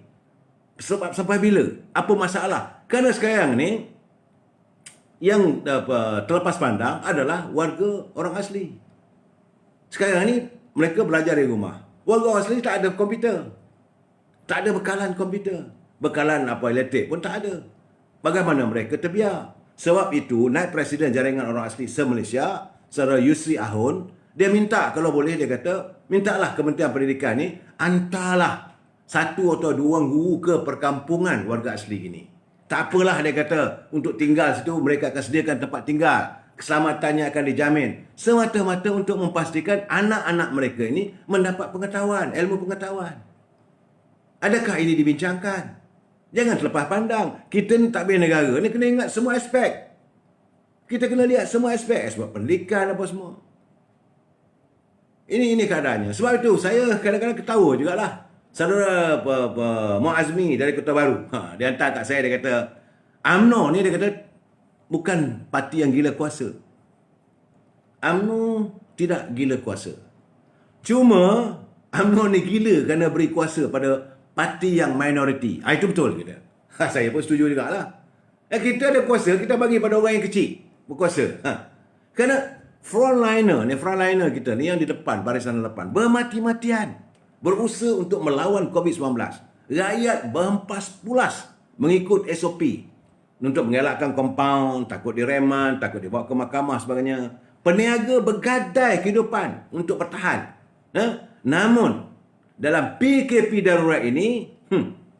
Sebab sampai bila? Apa masalah? Kerana sekarang ni yang terlepas pandang adalah warga orang asli. Sekarang ni mereka belajar di rumah. Warga orang asli tak ada komputer. Tak ada bekalan komputer. Bekalan elektrik pun tak ada. Bagaimana mereka terbiar? Sebab itu, naib Presiden Jaringan Orang Asli se-Malaysia, Saudara Yusri Ahun, dia minta, kalau boleh dia kata, mintalah Kementerian Pendidikan ni, hantarlah 1 atau 2 guru ke perkampungan warga asli ini. Tak apalah dia kata, untuk tinggal situ mereka akan sediakan tempat tinggal. Keselamatannya akan dijamin. Semata-mata untuk memastikan anak-anak mereka ini mendapat pengetahuan, ilmu pengetahuan. Adakah ini dibincangkan? Jangan terlepas pandang. Kita ni tak boleh negara ni kena ingat semua aspek. Kita kena lihat semua aspek. Aspek pendidikan apa semua. Ini keadaannya. Sebab itu saya kadang-kadang ketawa jugalah. Saudara Muazmi dari Kota Baru. Dia hantar kat saya, dia kata, UMNO ni dia kata bukan parti yang gila kuasa. UMNO tidak gila kuasa. Cuma UMNO ni gila kerana beri kuasa pada parti yang minoriti. Itu betul kita. Saya pun setuju juga lah. Kita ada kuasa, kita bagi pada orang yang kecil berkuasa. Kerana frontliner kita ni yang di depan, barisan depan, bermati-matian berusaha untuk melawan COVID-19. Rakyat berhempas pulas mengikut SOP untuk mengelakkan kompaun, takut direman, takut dibawa ke mahkamah sebagainya. Peniaga bergadai kehidupan untuk bertahan. Namun dalam PKP darurat ini,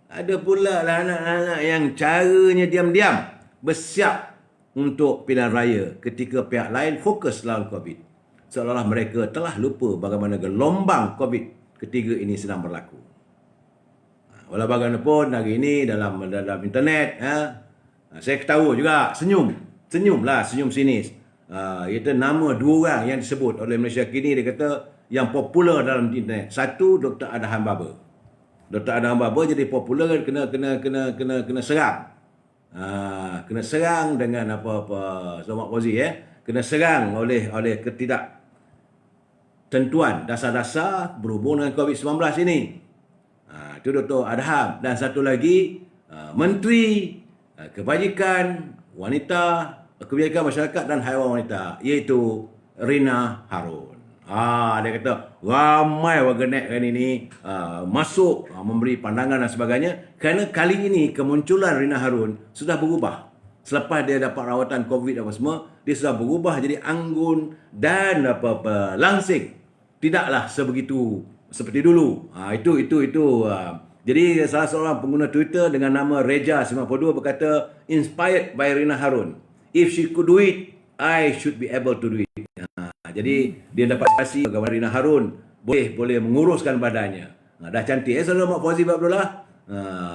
ada pula lah anak-anak yang caranya diam-diam bersiap untuk pilihan raya ketika pihak lain fokus lawan COVID. Seolah-olah mereka telah lupa bagaimana gelombang COVID ketiga ini sedang berlaku. Walau bagaimanapun hari ini dalam internet, saya ketawa juga, senyum sinis. Iaitu nama 2 orang yang disebut oleh Malaysia Kini, dia kata yang popular dalam internet. Satu, Dr. Adham Baba. Dr. Adham Baba jadi popular kena serang. Kena serang dengan apa-apa Selamat Fauzi kena serang oleh ketidaktentuan dasar-dasar berhubung dengan COVID-19 ini. Itu Dr. Adham. Dan satu lagi Menteri Kebajikan Wanita, Kebajikan Masyarakat dan Haiwan Wanita, iaitu Rina Harun. Dia kata ramai warganet kan ini masuk memberi pandangan dan sebagainya, kerana kali ini kemunculan Rina Harun sudah berubah. Selepas dia dapat rawatan COVID apa semua, dia sudah berubah jadi anggun dan langsing. Tidaklah seperti dulu. Itu. Jadi salah seorang pengguna Twitter dengan nama Reja92 berkata, inspired by Rina Harun. If she could do it, I should be able to do it. Jadi dia dapat kasih bagaimana Rina Harun boleh menguruskan badannya. Dah cantik. Saudara Mak Fauzi Abdullah.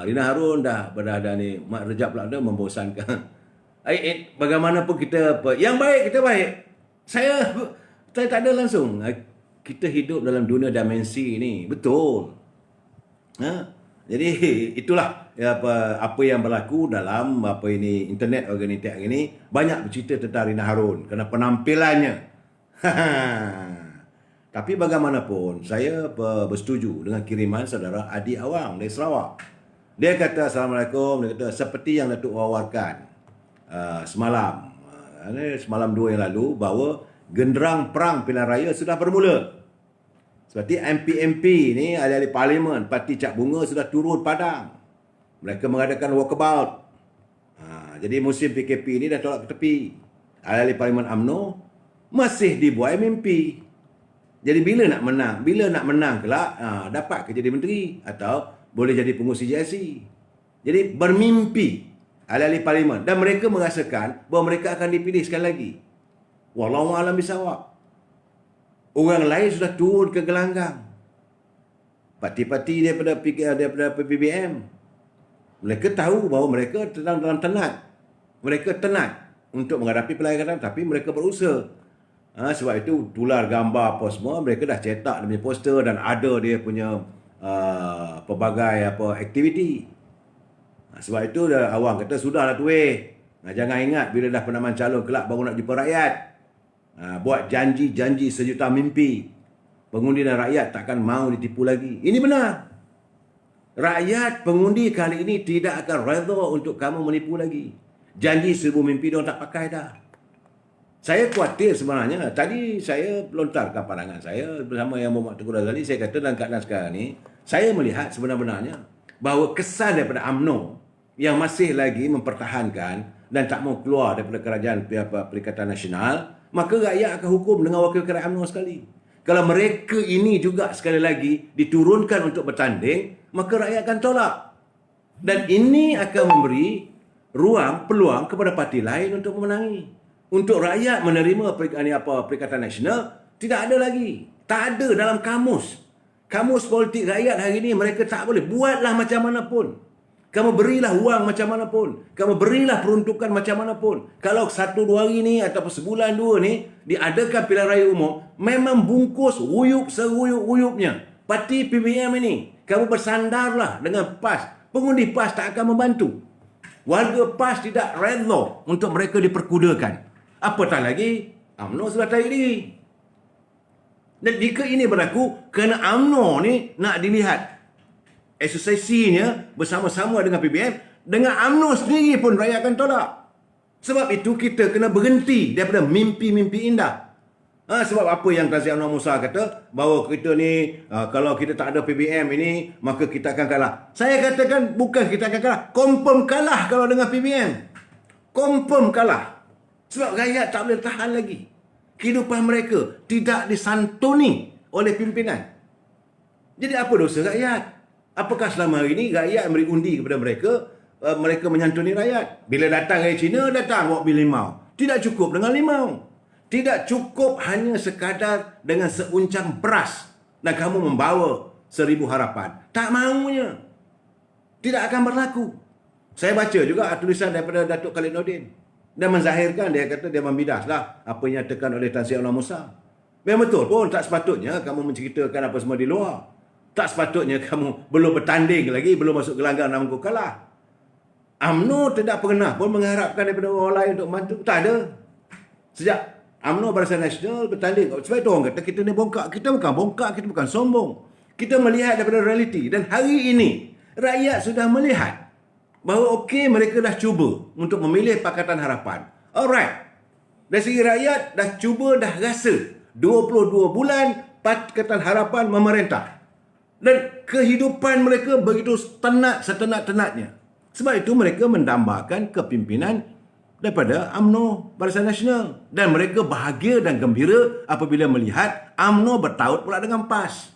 Rina Harun dah berada ni. Mak Rejab pula dah membosankan. Bagaimanapun kita yang baik kita baik. Saya tak ada langsung. Kita hidup dalam dunia dimensi ni, betul. Jadi itulah apa yang berlaku dalam internet organik ini. Banyak bercerita tentang Rina Harun kerana penampilannya. Tapi bagaimanapun saya bersetuju dengan kiriman saudara Adi Awang dari Sarawak. Dia kata Assalamualaikum, dia kata seperti yang Datuk wawarkan semalam 2 yang lalu, bahawa genderang perang pilihan raya sudah bermula. Seperti MP-MP ni, ahli-ahli parlimen, parti Cap Bunga sudah turun padang. Mereka mengadakan walkabout. Jadi musim PKP ni dah tolak ke tepi. Ahli-ahli parlimen UMNO masih dibuat MMP. Jadi bila nak menang? Bila nak menang kelak, dapat ke jadi menteri atau boleh jadi pengurusi JSC. Jadi bermimpi ahli-ahli parlimen, dan mereka merasakan bahawa mereka akan dipilih sekali lagi. Wallahu a'lam bisawab. Orang lain sudah turun ke gelanggang. Parti-parti daripada PBBM. Mereka tahu bahawa mereka sedang dalam tenat. Mereka tenat untuk menghadapi pilihan, tapi mereka berusaha. Sebab itu tular gambar apa semua, mereka dah cetak dia punya poster dan ada dia punya pelbagai aktiviti. Sebab itu Awang kata sudahlah tu jangan ingat bila dah penamaan calon kelak baru nak jumpa rakyat. Buat janji-janji sejuta mimpi. Pengundi dan rakyat takkan mau ditipu lagi. Ini benar. Rakyat pengundi kali ini tidak akan redha untuk kamu menipu lagi. Janji 1000 mimpi diorang tak pakai dah. Saya khawatir sebenarnya. Tadi saya lontarkan pandangan saya bersama Yang Berhormat Tengku Razali. Saya kata dalam keadaan sekarang ni, saya melihat sebenarnya bahawa kesan daripada UMNO yang masih lagi mempertahankan dan tak mau keluar daripada kerajaan Perikatan Nasional, maka rakyat akan hukum dengan wakil kerajaan UMNO sekali. Kalau mereka ini juga sekali lagi diturunkan untuk bertanding, maka rakyat akan tolak. Dan ini akan memberi peluang kepada parti lain untuk memenangi. Untuk rakyat menerima Perikatan Nasional, tidak ada lagi. Tak ada dalam kamus. Kamus politik rakyat hari ini, mereka tak boleh. Buatlah macam mana pun. Kamu berilah wang macam mana pun. Kamu berilah peruntukan macam mana pun. Kalau 1-2 hari ni ataupun sebulan 2 ni diadakan pilihan raya umum, memang bungkus wuyuk seruyuk-wuyuknya. Parti PBM ini, kamu bersandarlah dengan PAS. Pengundi PAS tak akan membantu. Warga PAS tidak redha untuk mereka diperkudakan. Apatah lagi, UMNO sudah tarik diri. Dan jika ini berlaku, kerana UMNO ni nak dilihat asosiasinya bersama-sama dengan PBM, dengan UMNO sendiri pun rakyat akan tolak. Sebab itu kita kena berhenti daripada mimpi-mimpi indah. Sebab apa yang Tazi Anwar Musa kata, bahawa kita ni kalau kita tak ada PBM ini, maka kita akan kalah. Saya katakan bukan kita akan kalah, confirm kalah kalau dengan PBM. Confirm kalah. Sebab rakyat tak boleh tahan lagi. Kehidupan mereka tidak disantuni oleh pimpinan. Jadi apa dosa rakyat? Apakah selama hari ini rakyat memberi undi kepada mereka, mereka menyantuni rakyat? Bila datang dari Cina, datang bawa bil limau. Tidak cukup dengan limau. Tidak cukup hanya sekadar dengan seuncang beras dan kamu membawa 1000 harapan. Tak maunya. Tidak akan berlaku. Saya baca juga tulisan daripada Datuk Khalid Nordin. Dan menzahirkan, dia kata dia membidaslah apa yang nyatakan oleh Tan Sri Anwar Musa. Memang betul pun, tak sepatutnya kamu menceritakan apa semua di luar. Tak sepatutnya kamu belum bertanding lagi, belum masuk gelanggang dan mengaku kalah. UMNO tidak pernah pun mengharapkan daripada orang lain untuk membantu. Tak ada. Sejak UMNO Barisan Nasional bertanding. Sebab itu orang kata kita ni bongkak. Kita bukan bongkak, kita bukan sombong. Kita melihat daripada realiti. Dan hari ini, rakyat sudah melihat bahawa okey, mereka dah cuba untuk memilih Pakatan Harapan. Alright. Dari segi rakyat, dah cuba, dah rasa 22 bulan Pakatan Harapan memerintah. Dan kehidupan mereka begitu tenat setenat-tenatnya. Sebab itu mereka mendambakan kepimpinan daripada UMNO Barisan Nasional. Dan mereka bahagia dan gembira apabila melihat UMNO bertaut pula dengan PAS.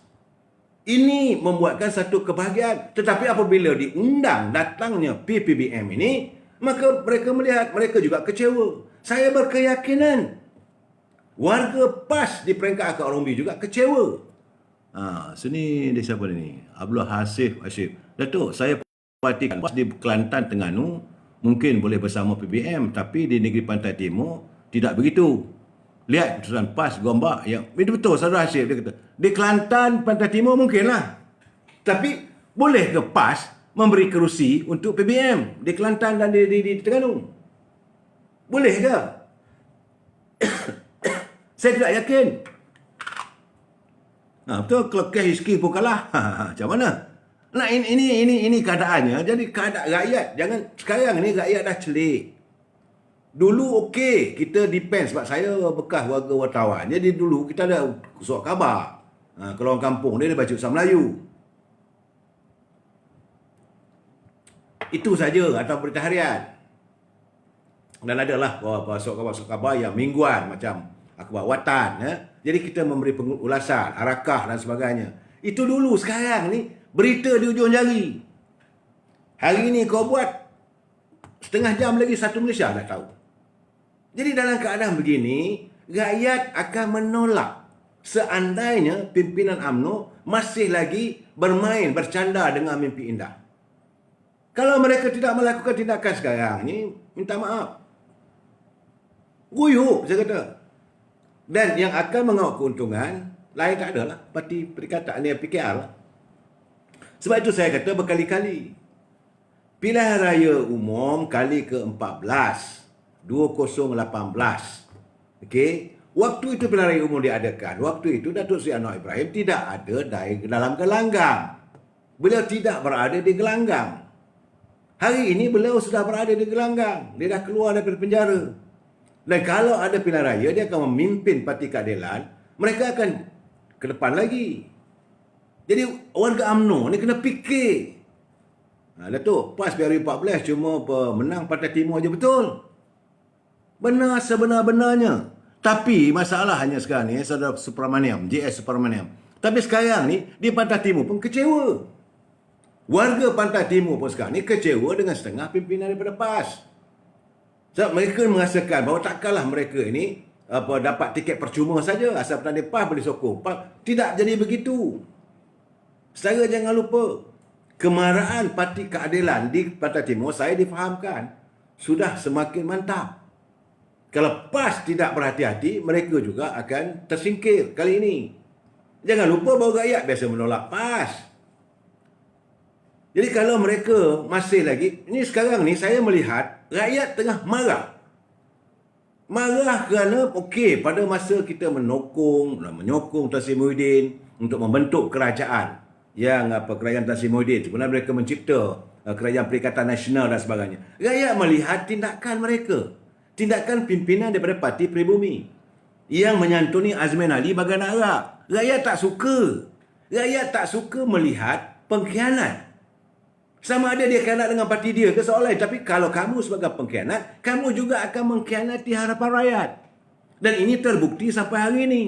Ini membuatkan satu kebahagiaan. Tetapi apabila diundang datangnya PPBM ini, maka mereka melihat, mereka juga kecewa. Saya berkeyakinan warga PAS di peringkat Akar Rombi juga kecewa. Sini dia siapa ni? Abdullah Hasif Asyif. Datuk, saya perhatikan PAS di Kelantan, Terengganu mungkin boleh bersama PBM, tapi di negeri Pantai Timur tidak begitu. Lihat keputusan PAS Gombak yang itu betul Saudara Hashim, dia kata di Kelantan Pantai Timur mungkinlah, tapi boleh ke PAS memberi kerusi untuk PBM di Kelantan dan di Terengganu? Boleh ke? Saya tidak yakin. Betul, kalau KHSK pun kalah. Macam mana? Nah, ini keadaannya. Jadi keadaan rakyat, jangan sekarang ni rakyat dah celik. Dulu okey, kita depend sebab saya bekas warga wartawan. Jadi dulu kita ada surat khabar. Kalau orang kampung dia baca Usah Melayu. Itu saja atau berita harian. Dan adalah surat khabar yang mingguan macam Akhbar Watan. Jadi kita memberi ulasan, harakah dan sebagainya. Itu dulu, sekarang ni berita di ujung jari. Hari ni kau buat setengah jam lagi satu Malaysia dah tahu. Jadi dalam keadaan begini, rakyat akan menolak seandainya pimpinan UMNO masih lagi bermain, bercanda dengan mimpi indah. Kalau mereka tidak melakukan tindakan sekarang ni, minta maaf. Guyup, saya kata. Dan yang akan mengawal keuntungan, lain tak adalah parti Perikatan ni PKR lah. Sebab itu saya kata berkali-kali. Pilihan Raya Umum kali ke-14, 2018. Okey, waktu itu pilihan raya umum diadakan. Waktu itu Datuk Seri Anwar Ibrahim tidak ada dalam gelanggang. Beliau tidak berada di gelanggang. Hari ini beliau sudah berada di gelanggang. Dia dah keluar daripada penjara. Dan kalau ada pilihan raya, dia akan memimpin Parti Keadilan. Mereka akan ke depan lagi. Jadi warga UMNO ni kena fikir. Datuk, PAS PRU14 cuma menang Pantai Timur je, betul. Benar sebenar-benarnya. Tapi masalahnya sekarang ni, Saudara Supramaniam, JS Supramaniam. Tapi sekarang ni, di Pantai Timur pun kecewa. Warga Pantai Timur pun sekarang ni kecewa dengan setengah pimpinan daripada PAS. Sebab mereka merasakan bahawa takkanlah mereka ini dapat tiket percuma saja asal petani PAS boleh sokong. Tidak jadi begitu. Saya jangan lupa, kemarahan Parti Keadilan di Pantai Timur saya difahamkan sudah semakin mantap. Kalau PAS tidak berhati-hati, mereka juga akan tersingkir kali ini. Jangan lupa bahawa rakyat biasa menolak PAS. Jadi kalau mereka masih lagi, ini sekarang ni saya melihat rakyat tengah marah. Marah kerana, okey, pada masa kita menyokong Tan Sri Muhyiddin untuk membentuk kerajaan, kerajaan Tan Sri Muhyiddin, sebenarnya mereka mencipta kerajaan Perikatan Nasional dan sebagainya. Rakyat melihat tindakan mereka, tindakan pimpinan daripada Parti Pribumi yang menyantuni Azmin Ali bagai anak Arab. Rakyat tak suka. Rakyat tak suka melihat pengkhianat. Sama ada dia khianat dengan parti dia ke soal lain. Tapi kalau kamu sebagai pengkhianat, kamu juga akan mengkhianati harapan rakyat. Dan ini terbukti sampai hari ini.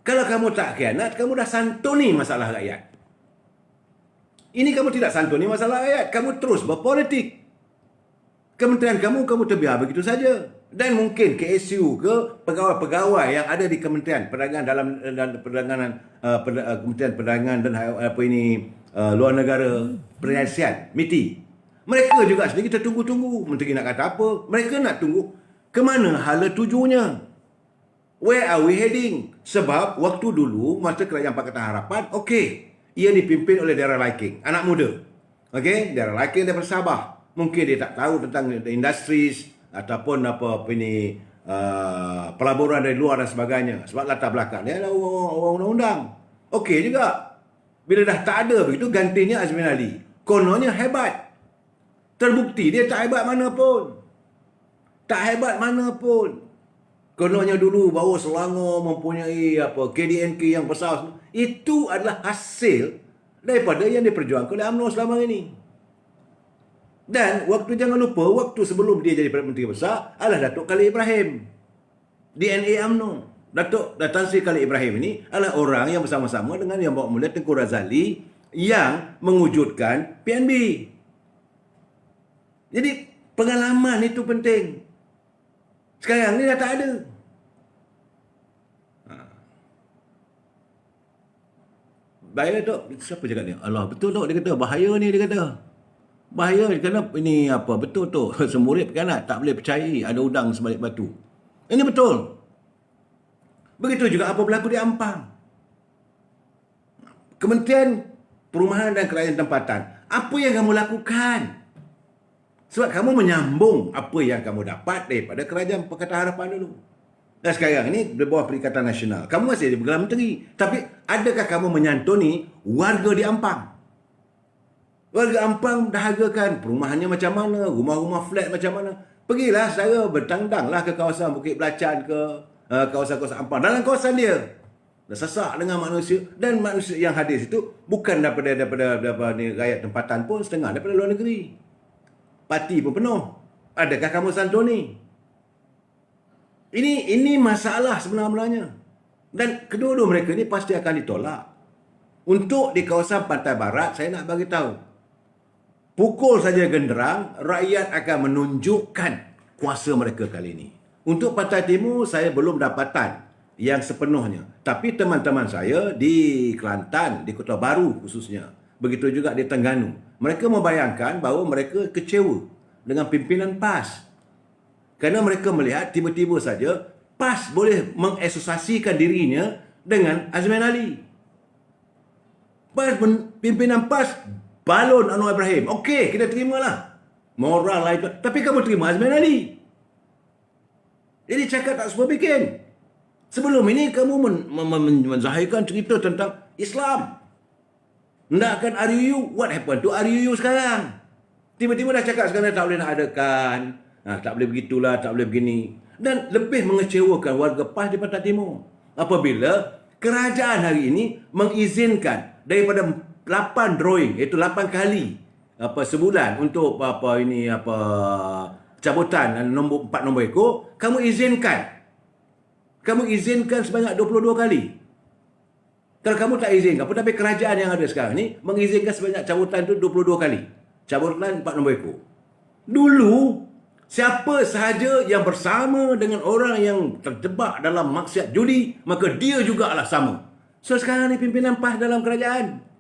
Kalau kamu tak khianat, kamu dah santuni masalah rakyat. Ini kamu tidak santuni masalah rakyat. Kamu terus berpolitik. Kementerian kamu terbiar begitu saja. Dan mungkin KSU ke pegawai-pegawai yang ada di Kementerian Perdagangan Kementerian Perdagangan dan luar negara perniagaan MITI. Mereka juga sendiri kita tunggu-tunggu. Menteri nak kata apa? Mereka nak tunggu ke mana hala tujunya. Where are we heading? Sebab waktu dulu masa Kerajaan Pakatan Harapan, okey, ia dipimpin oleh Darah Liking, anak muda. Okey, Darah Liking daripada Sabah. Mungkin dia tak tahu tentang industries ataupun pelaburan dari luar dan sebagainya. Sebab latar belakang dia adalah orang undang-undang. Okey juga. Bila dah tak ada begitu, gantinya Azmin Ali. Kononnya hebat. Terbukti dia tak hebat mana pun. Tak hebat mana pun. Kononnya dulu bahawa Selangor mempunyai KDNK yang besar. Itu adalah hasil daripada yang diperjuangkan oleh UMNO selama ini. Dan jangan lupa, waktu sebelum dia jadi Perdana Menteri Besar adalah Datuk Khalid Ibrahim. DNA UMNO. Datuk Tan Sri Khalid Ibrahim ini adalah orang yang bersama-sama dengan Yang Berhormat Tengku Razali yang mewujudkan PNB. Jadi pengalaman itu penting. Sekarang ni dah tak ada. Bahaya Dok. Siapa cakap ni? Allah, betul Dok, dia kata bahaya ni, dia kata. Bahaya kerana ini apa betul tu semurid kan tak boleh percayai ada udang sebalik batu. Ini betul. Begitu juga apa berlaku di Ampang. Kementerian Perumahan dan Kerajaan Tempatan, apa yang kamu lakukan? Sebab kamu menyambung apa yang kamu dapat daripada Kerajaan Pakatan Harapan dulu. Dan sekarang ini di bawah Perikatan Nasional. Kamu masih di Perdana Menteri. Tapi adakah kamu menyantuni warga di Ampang? Warga Ampang dahagakan perumahannya macam mana, rumah-rumah flat macam mana. Pergilah secara bertandanglah ke kawasan Bukit Belacan ke kawasan-kawasan Ampang. Dalam kawasan dia. Dan sesak dengan manusia. Dan manusia yang hadir situ bukan daripada ni, rakyat tempatan pun, setengah daripada luar negeri. Parti pun penuh. Adakah kamu santuni? Ini masalah sebenarnya. Dan kedua-dua mereka ni pasti akan ditolak. Untuk di kawasan Pantai Barat, saya nak bagi tahu. Pukul saja genderang, rakyat akan menunjukkan kuasa mereka kali ini. Untuk Pantai Timur, saya belum dapatan yang sepenuhnya. Tapi teman-teman saya di Kelantan, di Kota Baru khususnya, begitu juga di Terengganu, mereka membayangkan bahawa mereka kecewa dengan pimpinan PAS. Kerana mereka melihat tiba-tiba saja PAS boleh mengasosiasikan dirinya dengan Azman Ali. Pimpinan PAS balon Anwar Ibrahim. Okey, kita terimalah. Moral lah itu. Tapi kamu terima Azman Ali. Jadi cakap tak semua bikin. Sebelum ini kamu menzahirkan cerita tentang Islam. Hendakkan RUU. What happened to RUU sekarang? Tiba-tiba dah cakap sekarang tak boleh nak adakan. Tak boleh begitulah, tak boleh begini. Dan lebih mengecewakan warga PAS di Pantai Timur. Apabila kerajaan hari ini mengizinkan daripada 8 drawing, iaitu 8 kali sebulan untuk cabutan nombor 4 nombor ekor, kamu izinkan sebanyak 22 kali. Kalau kamu tak izinkan, tapi kerajaan yang ada sekarang ni mengizinkan sebanyak cabutan itu 22 kali. Cabutan 4 nombor ekor. Dulu, siapa sahaja yang bersama dengan orang yang terjebak dalam maksiat judi, maka dia jugalah sama. So sekarang ni pimpinan PAS dalam kerajaan.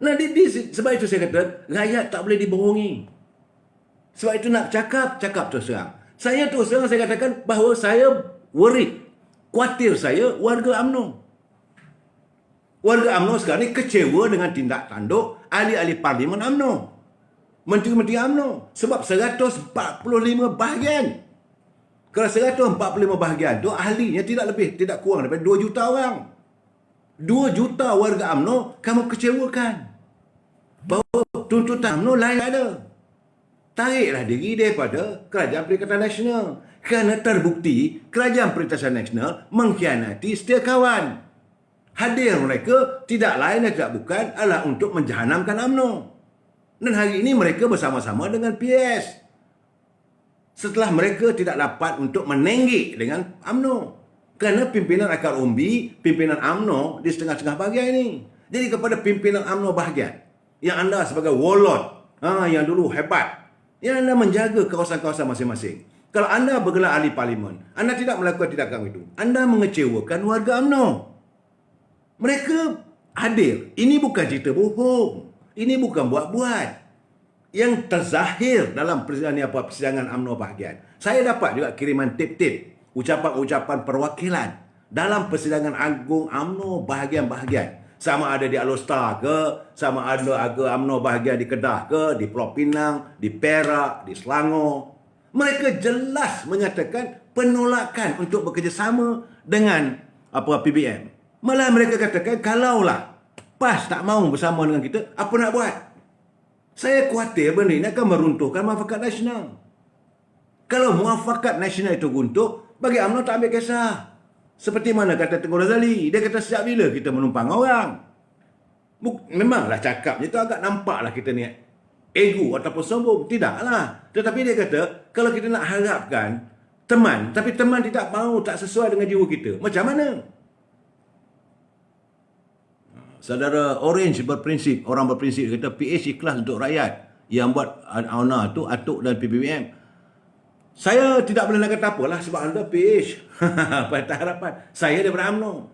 Nah, sebab itu saya kata, rakyat tak boleh dibohongi. Sebab itu nak cakap terus terang. Saya terus terang saya katakan bahawa saya worried. Khawatir saya warga UMNO. Warga UMNO sekarang ni kecewa dengan tindak tanduk ahli-ahli parlimen UMNO. Menteri-menteri UMNO. Sebab 145 bahagian. Kalau 145 bahagian tu ahlinya tidak lebih, tidak kurang daripada 2 juta orang. 2 juta warga UMNO kamu kecewakan. Bahawa tuntutan UMNO lain ada. Tariklah diri daripada Kerajaan Perikatan Nasional. Kerana terbukti Kerajaan Perikatan Nasional mengkhianati setia kawan. Hadir mereka tidak lain dan tidak bukan adalah untuk menjahanamkan UMNO. Dan hari ini mereka bersama-sama dengan PS. Setelah mereka tidak dapat untuk menenggik dengan UMNO. Kerana pimpinan akar umbi, pimpinan UMNO di setengah-setengah bahagian ini. Jadi kepada pimpinan UMNO bahagian, yang anda sebagai warlord, yang dulu hebat, yang anda menjaga kawasan-kawasan masing-masing. Kalau anda bergelar ahli parlimen, anda tidak melakukan tindakan itu, anda mengecewakan warga UMNO. Mereka hadir. Ini bukan cerita bohong. Ini bukan buat-buat. Yang terzahir dalam persidangan UMNO bahagian. Saya dapat juga kiriman tip-tip, ucapan-ucapan perwakilan dalam persidangan agung UMNO bahagian-bahagian. Sama ada di Alostar ke, sama ada UMNO bahagian di Kedah ke, di Pulau Pinang, di Perak, di Selangor. Mereka jelas menyatakan penolakan untuk bekerjasama dengan PBM. Malah mereka katakan kalaulah PAS tak mahu bersama dengan kita, apa nak buat? Saya khawatir benda ini akan meruntuhkan muafakat nasional. Kalau muafakat nasional itu runtuh, bagi UMNO tak ambil kisah. Seperti mana kata Tengku Razali, dia kata sejak bila kita menumpang orang? Memanglah cakapnya itu agak nampaklah kita ni ego ataupun sombong. Tidaklah. Tetapi dia kata, kalau kita nak harapkan teman, tapi teman tidak mahu, tak sesuai dengan jiwa kita, macam mana? Saudara Orange berprinsip, orang berprinsip kata PH ikhlas untuk rakyat. Yang buat auna tu Atuk dan PBBM. Saya tidak boleh nak kata apalah sebab anda PH. Partai Harapan. Saya daripada UMNO.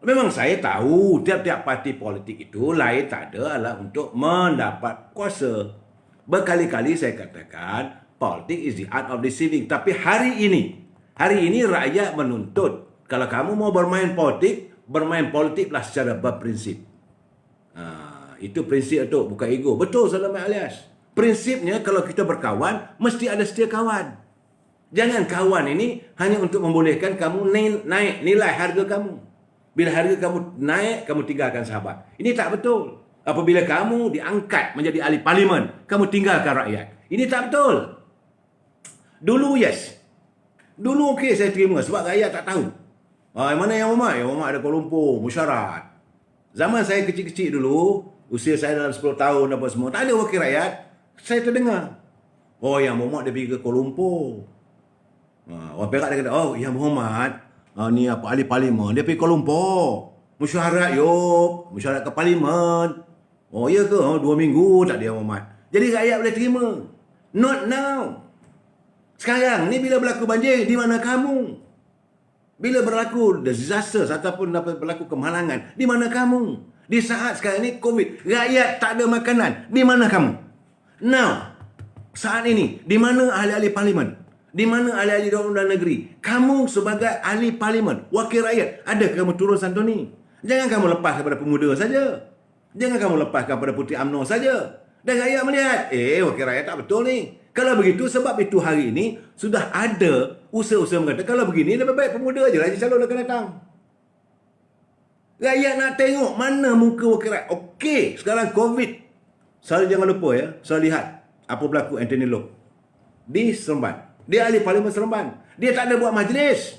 Memang saya tahu tiap-tiap parti politik itu lain tak ada adalah untuk mendapat kuasa. Berkali-kali saya katakan, politik is the art of deceiving. Tapi hari ini rakyat menuntut. Kalau kamu mau bermain politiklah secara berprinsip. Itu prinsip tu, bukan ego. Betul Salam Alias. Prinsipnya kalau kita berkawan, mesti ada setia kawan. Jangan kawan ini hanya untuk membolehkan kamu naik nilai harga kamu. Bila harga kamu naik, kamu tinggalkan sahabat. Ini tak betul. Apabila kamu diangkat menjadi ahli parlimen, kamu tinggalkan rakyat. Ini tak betul. Dulu yes. Dulu okey saya terima sebab rakyat tak tahu. Mana yang Muhammad? Yang Muhammad ada Kuala Lumpur, Musyarat. Zaman saya kecil-kecil dulu, usia saya dalam 10 tahun apa semua, tak ada wakil rakyat. Saya terdengar. Oh, yang Muhammad dia pergi ke Kuala Lumpur. Orang Perak dia kata, oh, yang Muhammad, ni apa ahli parlimen, dia pergi Kuala Lumpur. Musyarat yuk, musyarat ke parlimen. Oh, ya ke? 2 minggu tak dia Muhammad. Jadi rakyat boleh terima. Not now. Sekarang ni bila berlaku banjir, di mana kamu? Bila berlaku disaster ataupun berlaku kemalangan, di mana kamu? Di saat sekarang ni COVID, rakyat tak ada makanan, di mana kamu? Now, saat ini, di mana ahli-ahli parlimen? Di mana ahli-ahli undang-undang negeri? Kamu sebagai ahli parlimen, wakil rakyat, ada kamu turun santuni? Jangan kamu lepas kepada pemuda saja. Jangan kamu lepaskan pada Puteri UMNO saja. Dan rakyat melihat, wakil rakyat tak betul ni. Kalau begitu, sebab itu hari ini sudah ada usaha-usaha mengatakan, kalau begini lebih baik pemuda je Raja Calon akan datang. Rakyat nak tengok mana muka wakil rakyat. Okey, sekarang COVID. Selalu jangan lupa ya, selalu lihat apa berlaku Anthony Loke di Seremban. Dia ahli parlimen Seremban. Dia tak ada buat majlis.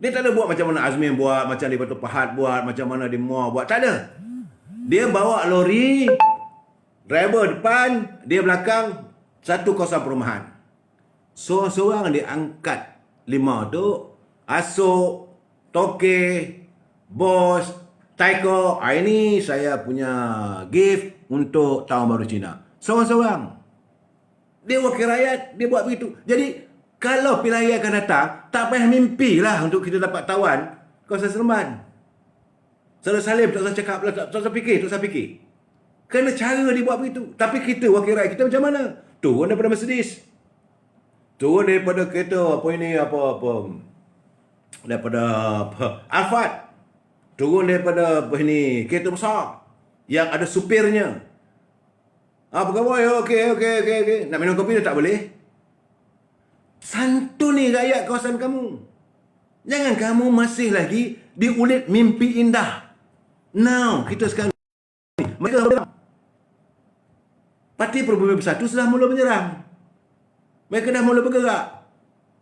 Dia tak ada buat macam mana Azmin buat, macam di Batu Pahat buat, macam mana di Muar buat. Tak ada. Dia bawa lori, driver depan, dia belakang, satu kawasan perumahan. Seorang-seorang dia angkat 5 tu, Asok, Toke, Bos, Taiko. Ini saya punya gift untuk Tahun Baru Cina. Seorang-seorang. Dia wakil rakyat, dia buat begitu. Jadi, kalau pilihan raya akan datang, tak payah mimpilah untuk kita dapat tawan kawasan Seremban. Saudara Salim tak usah cakap, tak usah fikir. Kerana cara dia buat begitu. Tapi kita, wakil rakyat kita macam mana? Turun daripada Mercedes. Turun daripada kereta, daripada Alphard. Turun daripada kereta besar. Yang ada supirnya. Pegawai, okey. Nak minum kopi dia tak boleh. Santuni rakyat kawasan kamu. Jangan kamu masih lagi diulit mimpi indah. Now, kita sekarang ni, mereka Parti Perubatan Bersatu sudah mula menyerang. Mereka dah mula bergerak.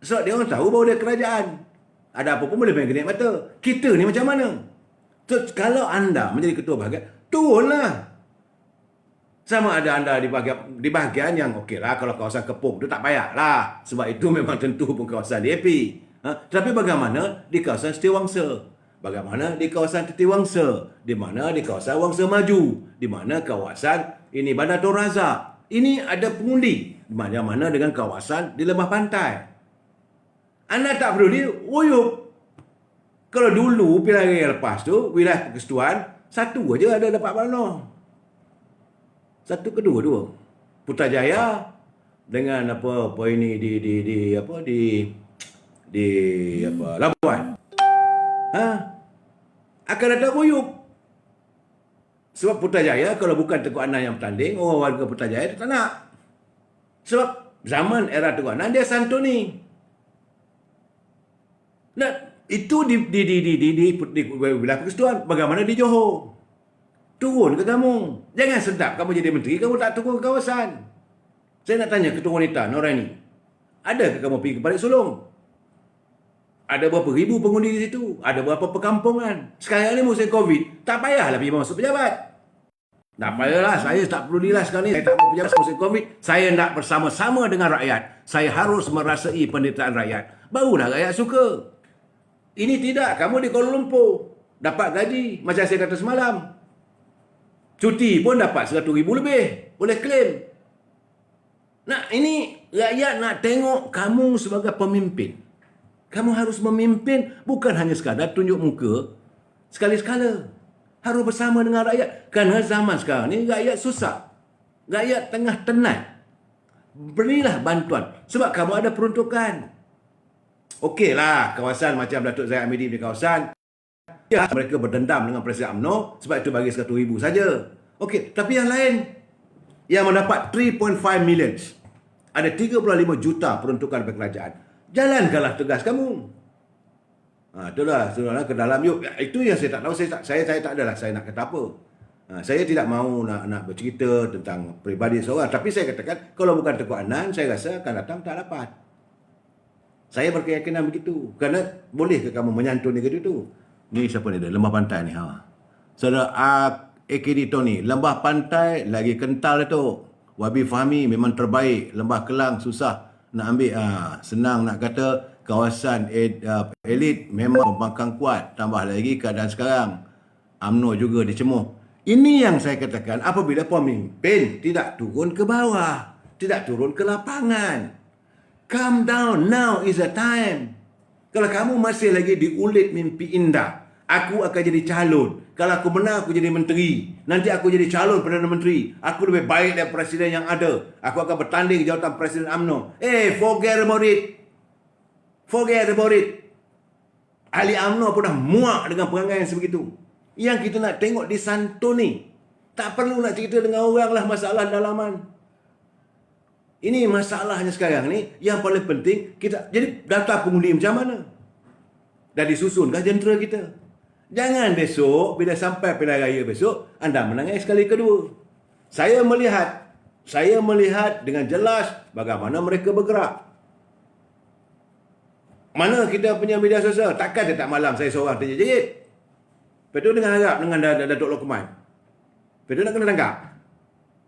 Sebab dia orang tahu bahawa dia kerajaan. Ada apa pun boleh main kenik mata. Kita ni macam mana? So, kalau anda menjadi ketua bahagian, turunlah. Sama ada anda di bahagian yang okeylah, kalau kawasan Kepung tu tak payahlah. Sebab itu memang tentu pun kawasan DAP. Tapi bagaimana di kawasan Setiawangsa? Bagaimana di kawasan Titiwangsa? Di mana di kawasan Wangsa Maju? Di mana kawasan ini Bandar Tun Razak? Ini ada pengundi. Mana dengan kawasan di Lembah Pantai? Anda tak peduli, uyup. Kalau dulu pilihan raya lepas tu, wilayah persekutuan, satu aja ada dapat balon. Satu kedua dua. Putrajaya dengan di Labuan. Akan datang uyup. Sebab Putrajaya kalau bukan Tengku Anan yang bertanding, warga Putrajaya tak nak. Sebab zaman era Tengku Anan dia santuni. Nah, itu di wilayah persekutuan. Bagaimana di Johor? Turun ke kamu. Jangan sedap kamu jadi menteri, kamu tak turun ke kawasan. Saya nak tanya Ketua Wanita Norani. Adakah kamu pergi ke Balik Sulong? Ada berapa ribu pengundi di situ? Ada berapa perkampungan? Sekarang ni musim COVID, tak payahlah pergi masuk pejabat. Tak payahlah, saya tak perlu dilas sekarang ni. Saya tak mau pejabat musim COVID. Saya nak bersama-sama dengan rakyat. Saya harus merasai penderitaan rakyat. Barulah rakyat suka. Ini tidak, kamu di Kuala Lumpur. Dapat gaji, macam saya kata semalam. Cuti pun dapat 100,000 lebih. Boleh claim. Nah, ini rakyat nak tengok kamu sebagai pemimpin. Kamu harus memimpin bukan hanya sekadar tunjuk muka. Sekali-sekala. Harus bersama dengan rakyat. Kerana zaman sekarang ni rakyat susah. Rakyat tengah tenat. Berilah bantuan. Sebab kamu ada peruntukan. Okeylah, kawasan macam Datuk Zahid Hamidi di kawasan. Ya, mereka berdendam dengan Presiden UMNO sebab itu bagi 100,000 saja. Okey, tapi yang lain yang mendapat 3.5 million. Ada 35 juta peruntukan daripada kerajaan. Jalankanlah tugas kamu. Itulah saudara ke dalam yuk. Itu yang saya tak tahu. Saya tak adalah saya nak kata apa. Saya tidak mahu nak bercerita tentang peribadi seorang. Tapi saya katakan kalau bukan Tengku Adnan, saya rasa akan datang tak dapat. Saya berkeyakinan begitu. Kerana boleh ke kamu menyantuni ke itu? Ni siapa ni dia? Lembah pantai ni. Saudara AKD Tony. Lembah pantai lagi kental tu. Wabi Fahmi memang terbaik. Lembah Kelang susah nak ambil. Senang nak kata kawasan elit memang pembangkang kuat. Tambah lagi keadaan sekarang. UMNO juga dicemuh. Ini yang saya katakan apabila pemimpin tidak turun ke bawah. Tidak turun ke lapangan. Calm down. Now is the time. Kalau kamu masih lagi diulit mimpi indah. Aku akan jadi calon. Kalau aku menang, aku jadi menteri. Nanti aku jadi calon Perdana Menteri. Aku lebih baik dari presiden yang ada. Aku akan bertanding jawatan Presiden UMNO. Forget about it. Forget about it. Ahli UMNO pun dah muak dengan perangai yang sebegitu. Yang kita nak tengok disantuni. Tak perlu nak cerita dengan orang lah masalah dalaman. Ini masalahnya sekarang ni. Yang paling penting, kita jadi data pengundi macam mana? Dah disusunkah jentera kita? Jangan besok, bila sampai pilihan raya besok, anda menangai sekali kedua. Saya melihat dengan jelas bagaimana mereka bergerak. Mana kita punya media sosial? Takkan setiap malam saya seorang terjejit. Lepas tu dengan harap dengan Datuk Lokman. Lepas tu nak kena tangkap.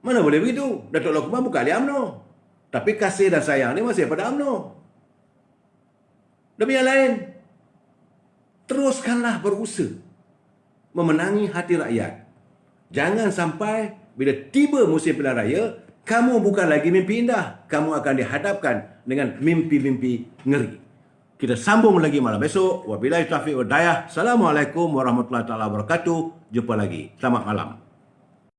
Mana boleh begitu? Datuk Lokman bukan ahli UMNO. Tapi kasih dan sayang ni masih pada UMNO. Demi yang lain, teruskanlah berusaha memenangi hati rakyat. Jangan sampai bila tiba musim pilihan raya, kamu bukan lagi mimpi indah. Kamu akan dihadapkan dengan mimpi-mimpi ngeri. Kita sambung lagi malam besok. Wabillahi taufiq wal hidayah. Assalamualaikum warahmatullahi wabarakatuh. Jumpa lagi. Selamat malam.